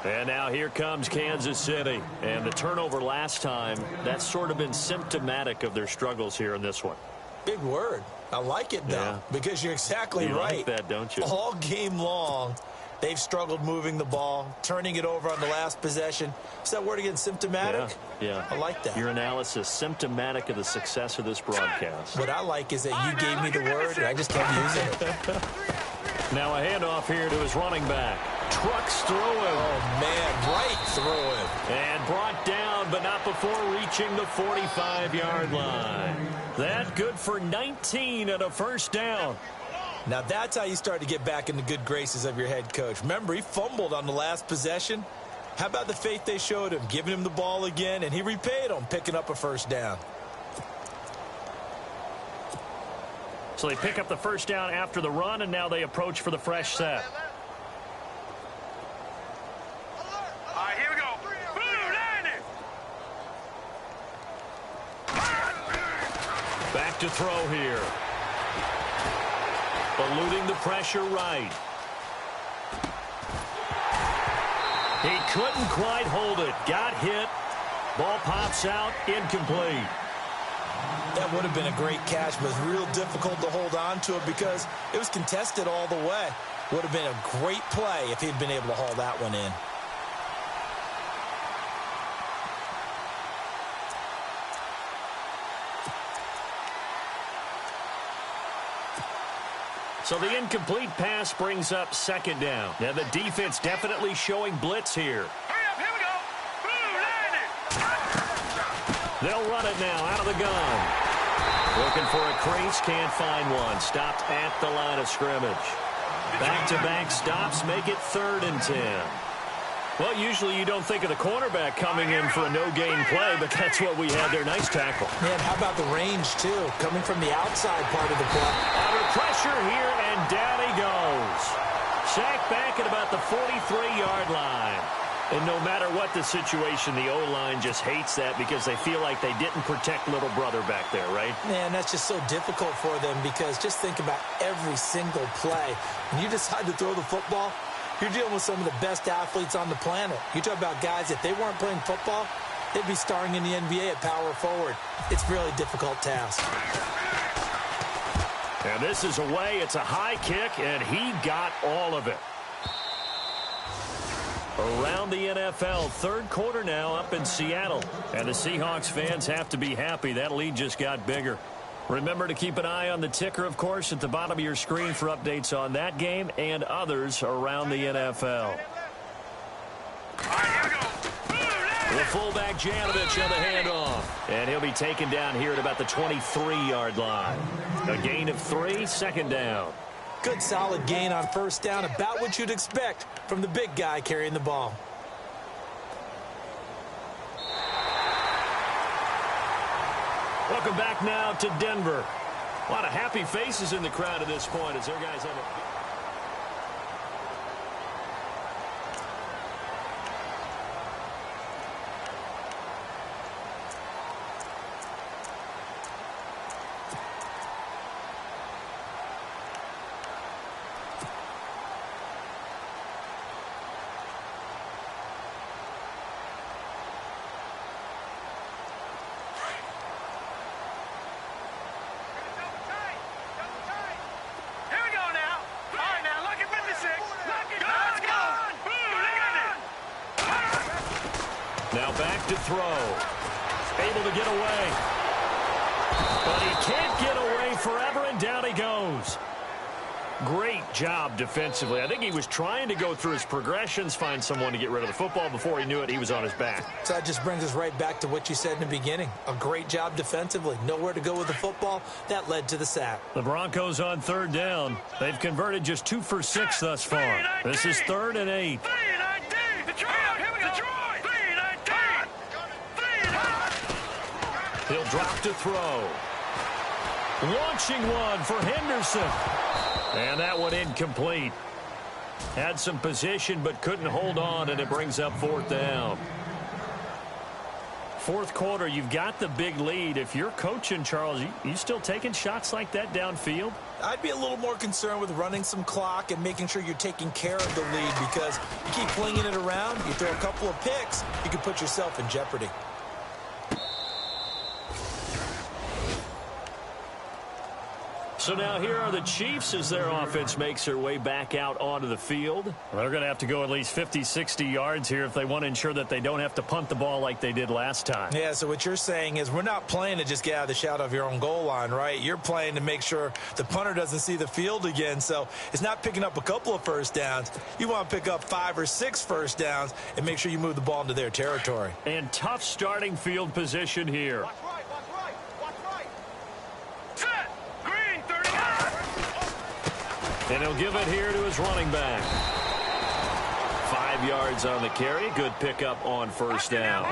And now here comes Kansas City. And the turnover last time, that's sort of been symptomatic of their struggles here in this one. Big word. I like it, though, because you're exactly right. You like that, don't you? All game long, they've struggled moving the ball, turning it over on the last possession. Is that word again, symptomatic? Yeah. I like that. Your analysis, symptomatic of the success of this broadcast. What I like is that you gave me the word, and I just kept using it. Now a handoff here to his running back. Trucks through him. Oh, man, right through him. And brought down, but not before reaching the 45-yard line. That good for 19 and a first down. Now that's how you start to get back in the good graces of your head coach. Remember, he fumbled on the last possession. How about the faith they showed him, giving him the ball again, and he repaid them, picking up a first down. So they pick up the first down after the run, and now they approach for the fresh set. All right, here we go. Boom, landing. Back to throw here. Eluding the pressure right. He couldn't quite hold it. Got hit. Ball pops out. Incomplete. That would have been a great catch, but it was real difficult to hold on to it because it was contested all the way. Would have been a great play if he'd been able to haul that one in. So the incomplete pass brings up second down. Now the defense definitely showing blitz here. Hurry up, here we go. Boom, landing. They'll run it now out of the gun. Looking for a crease, can't find one. Stopped at the line of scrimmage. Back-to-back stops make it 3rd and 10. Well, usually you don't think of the cornerback coming in for a no-gain play, but that's what we had there. Nice tackle. Man, how about the range, too? Coming from the outside part of the play. Under pressure here, and down he goes. Sacked back at about the 43-yard line. And no matter what the situation, the O-line just hates that because they feel like they didn't protect little brother back there, right? Man, that's just so difficult for them because just think about every single play. When you decide to throw the football, you're dealing with some of the best athletes on the planet. You talk about guys, if they weren't playing football, they'd be starring in the NBA at power forward. It's a really difficult task. And this is away. It's a high kick, and he got all of it. Around the NFL, 3rd quarter now up in Seattle. And the Seahawks fans have to be happy. That lead just got bigger. Remember to keep an eye on the ticker, of course, at the bottom of your screen for updates on that game and others around the NFL. The fullback Janovich on the handoff. And he'll be taken down here at about the 23-yard line. A gain of 3, 2nd down. Good solid gain on first down, about what you'd expect from the big guy carrying the ball. Welcome back now to Denver. A lot of happy faces in the crowd at this point as their guys have a... Now back to throw. Able to get away. But he can't get away forever, and down he goes. Great job defensively. I think he was trying to go through his progressions, find someone to get rid of the football. Before he knew it, he was on his back. So that just brings us right back to what you said in the beginning. A great job defensively. Nowhere to go with the football. That led to the sack. The Broncos on 3rd down. They've converted just 2 for 6 thus far. This is 3rd and 8. He'll drop to throw. Launching one for Henderson. And that one incomplete. Had some position but couldn't hold on, and it brings up 4th down. Fourth quarter, you've got the big lead. If you're coaching, Charles, you still taking shots like that downfield? I'd be a little more concerned with running some clock and making sure you're taking care of the lead, because you keep flinging it around, you throw a couple of picks, you can put yourself in jeopardy. So now here are the Chiefs as their offense makes their way back out onto the field. Well, they're going to have to go at least 50, 60 yards here if they want to ensure that they don't have to punt the ball like they did last time. Yeah, so what you're saying is we're not playing to just get out of the shadow of your own goal line, right? You're playing to make sure the punter doesn't see the field again. So it's not picking up a couple of first downs. You want to pick up 5 or 6 first downs and make sure you move the ball into their territory. And tough starting field position here. Watch right. Set. Green, 39. And he'll give it here to his running back. 5 yards on the carry. Good pickup on first down.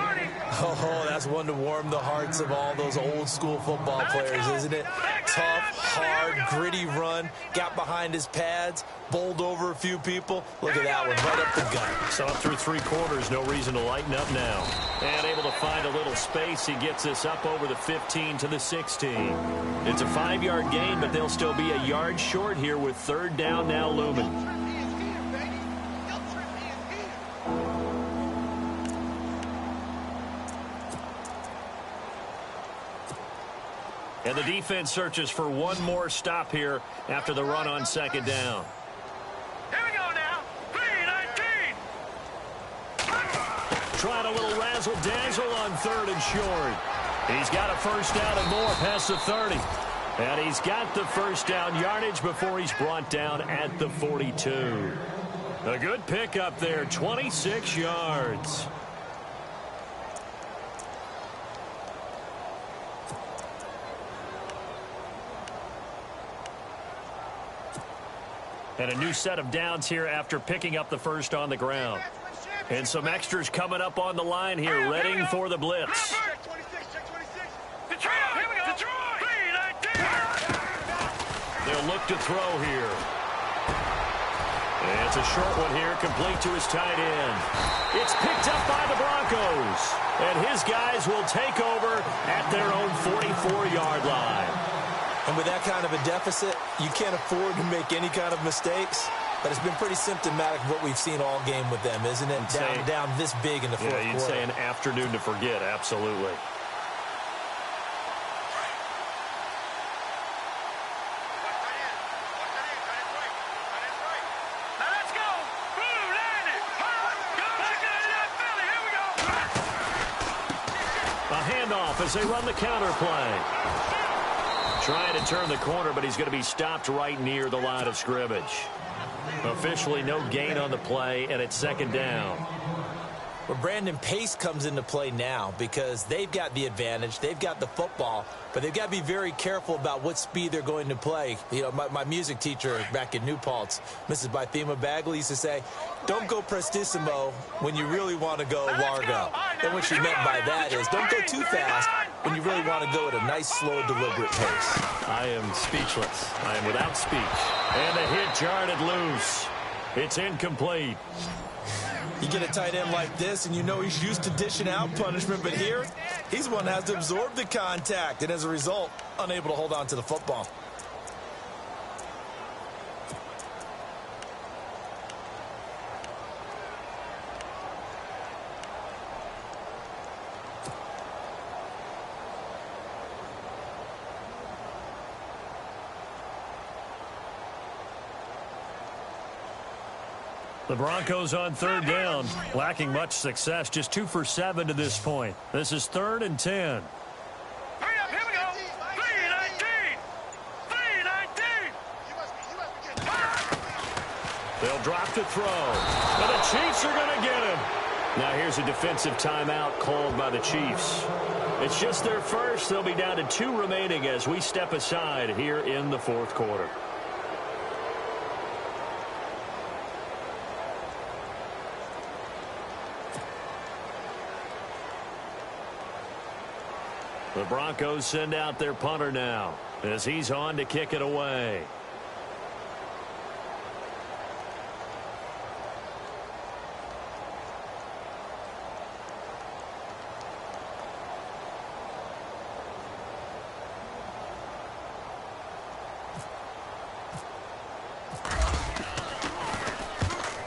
Oh, that's one to warm the hearts of all those old school football players, isn't it? Tough, hard, gritty run. Got behind his pads, bowled over a few people. Look at that one, right up the gut. So up through 3 quarters, no reason to lighten up now. And able to find a little space. He gets this up over the 15 to the 16. It's a 5-yard gain, but they'll still be a yard short here with third down now looming. And the defense searches for one more stop here after the run on second down. Here we go now. 3-19. Trying a little razzle-dazzle on third and short. He's got a first down and more past the 30. And he's got the first down yardage before he's brought down at the 42. A good pickup there, 26 yards. And a new set of downs here after picking up the first on the ground. And some extras coming up on the line here, readying for the blitz. Check 26, check 26. Detroit, here we go. Detroit. 3-19. They'll look to throw here. And it's a short one here, complete to his tight end. It's picked up by the Broncos. And his guys will take over at their own 44-yard line. And with that kind of a deficit, you can't afford to make any kind of mistakes. But it's been pretty symptomatic of what we've seen all game with them, isn't it? Down this big in the fourth quarter. Yeah, you'd say an afternoon to forget, absolutely. Now let's go. Blue, land it. Go back into that Philly. Here we go. A handoff as they run the counter play. Trying to turn the corner, but he's going to be stopped right near the line of scrimmage. Officially no gain on the play, and it's second down. Well, Brandon, pace comes into play now because they've got the advantage. They've got the football, but they've got to be very careful about what speed they're going to play. You know, my music teacher back in New Paltz, Mrs. Bythema Bagley, used to say, don't go prestissimo when you really want to go largo. And what she meant by that is don't go too fast when you really want to go at a nice, slow, deliberate pace. I am speechless. I am without speech. And the hit jarred loose. It's incomplete. You get a tight end like this, and you know he's used to dishing out punishment, but here, he's the one that has to absorb the contact, and as a result, unable to hold on to the football. The Broncos on third down, lacking much success, just 2 for 7 to this point. This is 3rd and 10. Hurry up, here we go. 3-19. 3-19. They'll drop to throw. And the Chiefs are going to get him. Now here's a defensive timeout called by the Chiefs. It's just their first. They'll be down to 2 remaining as we step aside here in the fourth quarter. The Broncos send out their punter now as he's on to kick it away.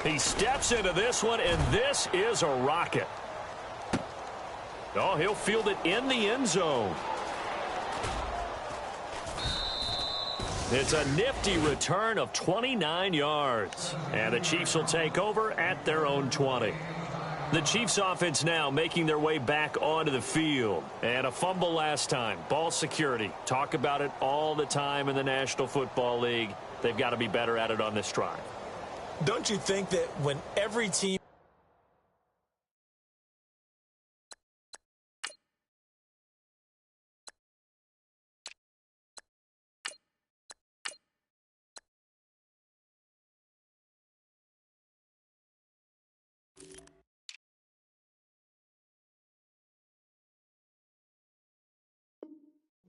He steps into this one, and this is a rocket. Oh, he'll field it in the end zone. It's a nifty return of 29 yards. And the Chiefs will take over at their own 20. The Chiefs offense now making their way back onto the field. And a fumble last time. Ball security. Talk about it all the time in the National Football League. They've got to be better at it on this drive. Don't you think that when every team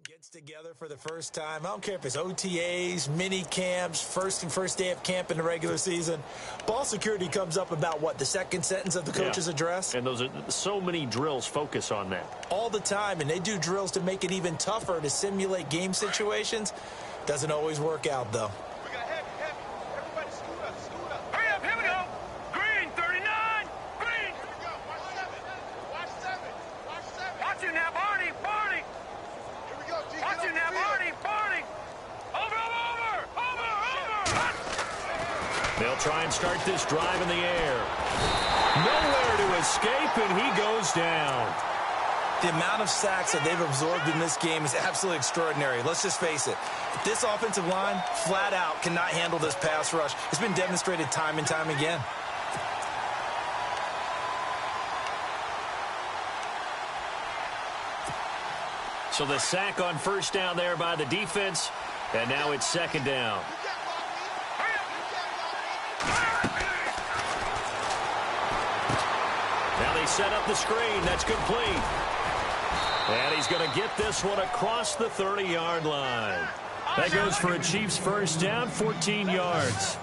gets together for the first time, I don't care if it's OTAs, mini camps, first day of camp in the regular season, ball security comes up about what, the second sentence of the coach's address? And those are so many drills focus on that. All the time, and they do drills to make it even tougher to simulate game situations. Doesn't always work out, though. We got heavy. Everybody scoot up. Hurry up, here we go. Green, 39. Green. Here we go. Watch 7. Watch it now, Barney. Here we go, G. Watch it now, Barney. Over. They'll try and start this drive in the air. Nowhere to escape, and he goes down. The amount of sacks that they've absorbed in this game is absolutely extraordinary. Let's just face it. This offensive line, flat out, cannot handle this pass rush. It's been demonstrated time and time again. So the sack on first down there by the defense, and now it's second down. Now they set up the screen. That's complete. And he's going to get this one across the 30-yard line. That goes for a Chiefs first down, 14 yards.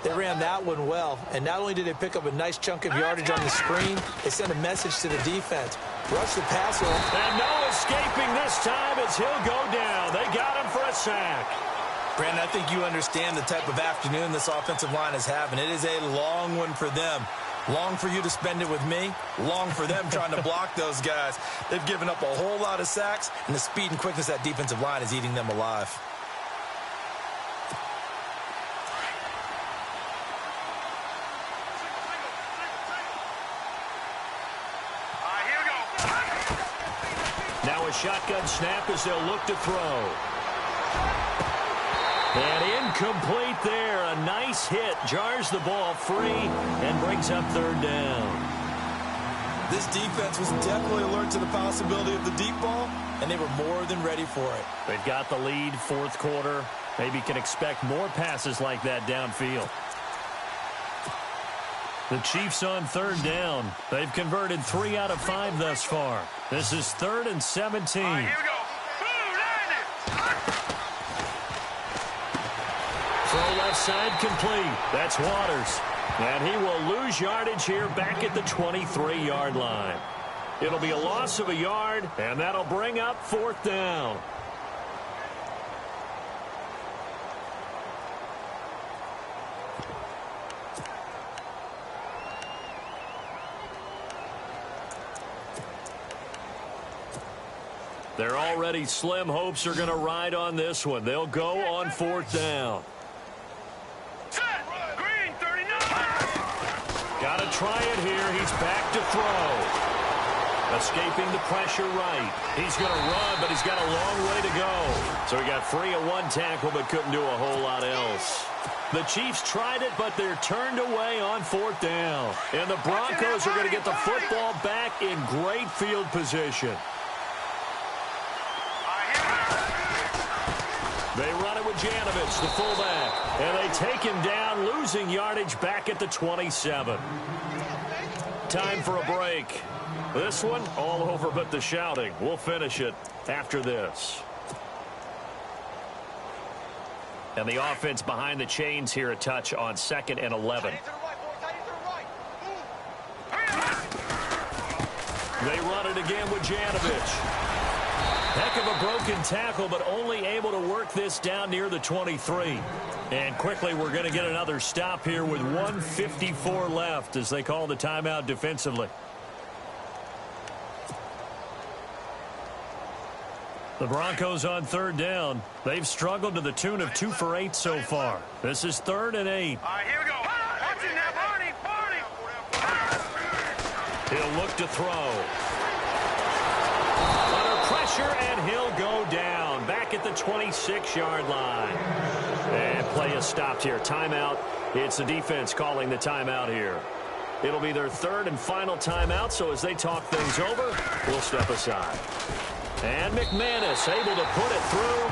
They ran that one well, and not only did they pick up a nice chunk of yardage on the screen, they sent a message to the defense. Rush the passer. And no escaping this time as he'll go down. They got him for a sack. Brandon, I think you understand the type of afternoon this offensive line is having. It is a long one for them. Long for you to spend it with me. Long for them trying to block those guys. They've given up a whole lot of sacks, and the speed and quickness of that defensive line is eating them alive. Now a shotgun snap as they'll look to throw. And incomplete there. A nice hit. Jars the ball free and brings up third down. This defense was definitely alert to the possibility of the deep ball, and they were more than ready for it. They've got the lead, fourth quarter. Maybe can expect more passes like that downfield. The Chiefs on third down. They've converted 3 out of 5 thus far. This is 3rd and 17. Here we go. Throw left side complete. That's Waters. And he will lose yardage here back at the 23-yard line. It'll be a loss of a yard, and that'll bring up 4th down. Their already slim hopes are going to ride on this one. They'll go on 4th down. Green, 39. Got to try it here. He's back to throw. Escaping the pressure right. He's going to run, but he's got a long way to go. So he got free of one tackle, but couldn't do a whole lot else. The Chiefs tried it, but they're turned away on 4th down. And the Broncos are going to get the football back in great field position. They run it with Janovich, the fullback, and they take him down, losing yardage back at the 27. Time for a break. This one, all over but the shouting. We'll finish it after this. And the offense behind the chains here a touch on 2nd and 11. They run it again with Janovich. Heck of a broken tackle, but only able to work this down near the 23. And quickly, we're going to get another stop here with 1:54 left as they call the timeout defensively. The Broncos on third down. They've struggled to the tune of 2 for 8 so far. This is 3rd and 8. All right, here we go. Watch it now, Barney. He'll look to throw. Under pressure, and he'll go down. Back at the 26-yard line. And play is stopped here. Timeout. It's the defense calling the timeout here. It'll be their 3rd and final timeout, so as they talk things over, we'll step aside. And McManus able to put it through.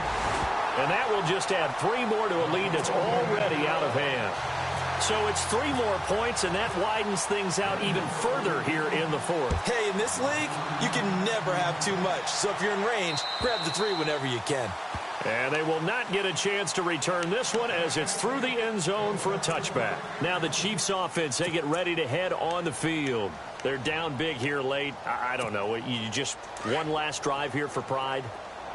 And that will just add 3 more to a lead that's already out of hand. So it's 3 more points, and that widens things out even further here in the 4th. Hey, in this league, you can never have too much. So if you're in range, grab the 3 whenever you can. And they will not get a chance to return this one as it's through the end zone for a touchback. Now the Chiefs offense, they get ready to head on the field. They're down big here late. I don't know. You just one last drive here for pride?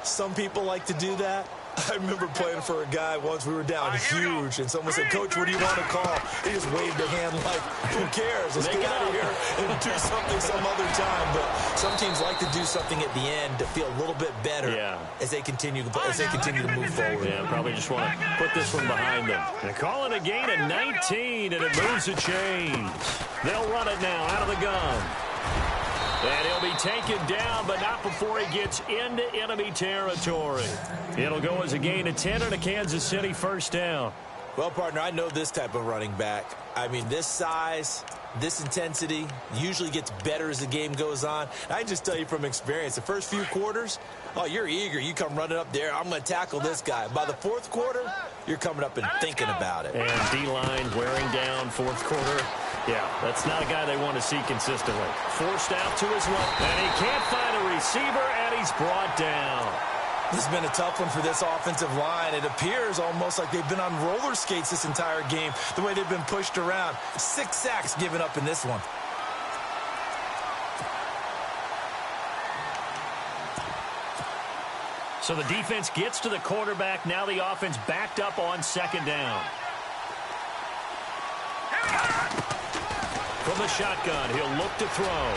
Some people like to do that. I remember playing for a guy once. We were down huge, and someone said, "Coach, what do you want to call?" He just waved a hand like, "Who cares? Let's get out of here and do something some other time." But some teams like to do something at the end to feel a little bit better as they continue to move forward. Yeah, probably just want to put this one behind them. And call it a gain of 19, and it moves the chains. They'll run it now out of the gun. And he'll be taken down, but not before he gets into enemy territory. It'll go as a gain of 10 and a Kansas City first down. Well, partner, I know this type of running back. I mean, this size, this intensity usually gets better as the game goes on. I just tell you from experience, the first few quarters, oh, you're eager. You come running up there. I'm going to tackle this guy. By the 4th quarter, you're coming up and thinking about it. And D-line wearing down 4th quarter. Yeah, that's not a guy they want to see consistently. Forced out to his left, and he can't find a receiver, and he's brought down. This has been a tough one for this offensive line. It appears almost like they've been on roller skates this entire game, the way they've been pushed around. 6 sacks given up in this one. So the defense gets to the quarterback. Now the offense backed up on 2nd down. From the shotgun, he'll look to throw.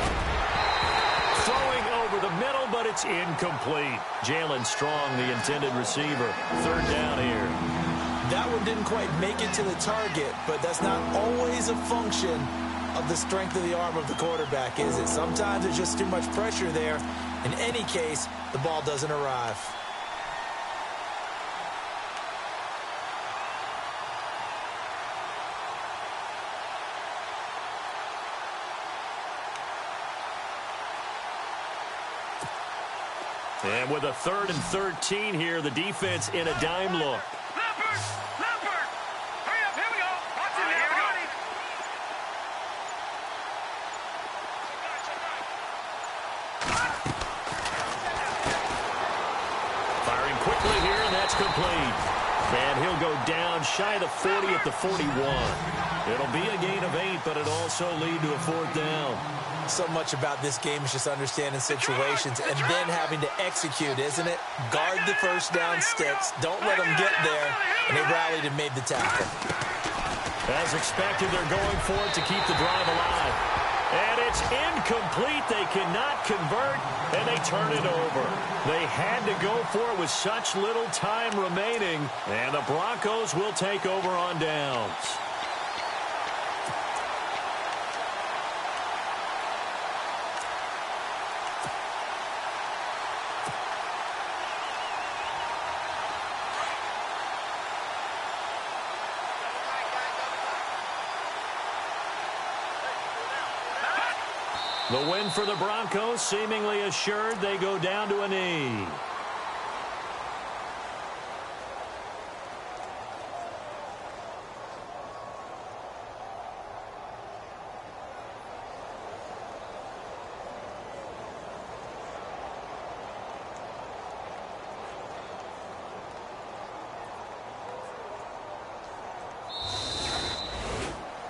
Throwing over the middle, but it's incomplete. Jalen Strong, the intended receiver. 3rd down here. That one didn't quite make it to the target, but that's not always a function of the strength of the arm of the quarterback, is it? Sometimes there's just too much pressure there. In any case, the ball doesn't arrive. And with a 3rd and 13 here, the defense in a dime look. Leopard! Hurry up, here we go! Watch it now, Barney! Firing quickly here, and that's complete. And he'll go down shy of the 40 at the 41. It'll be a gain of 8, but it'll also lead to a 4th down. So much about this game is just understanding situations and then having to execute, isn't it? Guard the first down sticks. Don't let them get there. And they rallied and made the tackle. As expected, they're going for it to keep the drive alive. And it's incomplete. They cannot convert, and they turn it over. They had to go for it with such little time remaining, and the Broncos will take over on downs. The win for the Broncos seemingly assured. They go down to a knee.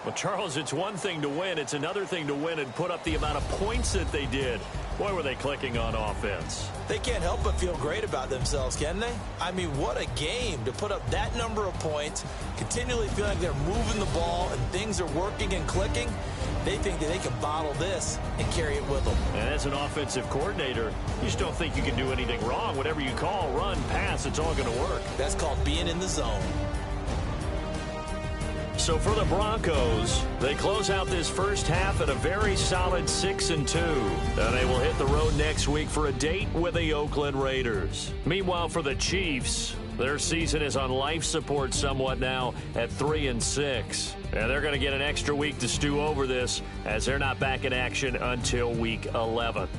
Well, Charles, it's one thing to win. It's another thing to win and put up the amount of points that they did. Boy, were they clicking on offense. They can't help but feel great about themselves, can they? I mean, what a game to put up that number of points, continually feel like they're moving the ball and things are working and clicking. They think that they can bottle this and carry it with them. And as an offensive coordinator, you just don't think you can do anything wrong. Whatever you call, run, pass, it's all going to work. That's called being in the zone. So for the Broncos, they close out this first half at a very solid 6-2. And they will hit the road next week for a date with the Oakland Raiders. Meanwhile, for the Chiefs, their season is on life support somewhat now at 3-6. And they're going to get an extra week to stew over this as they're not back in action until week 11.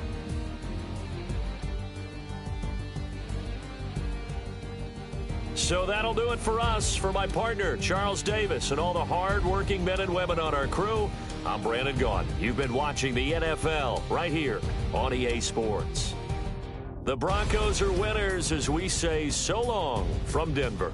So that'll do it for us. For my partner, Charles Davis, and all the hard-working men and women on our crew, I'm Brandon Gaudin. You've been watching the NFL right here on EA Sports. The Broncos are winners as we say so long from Denver.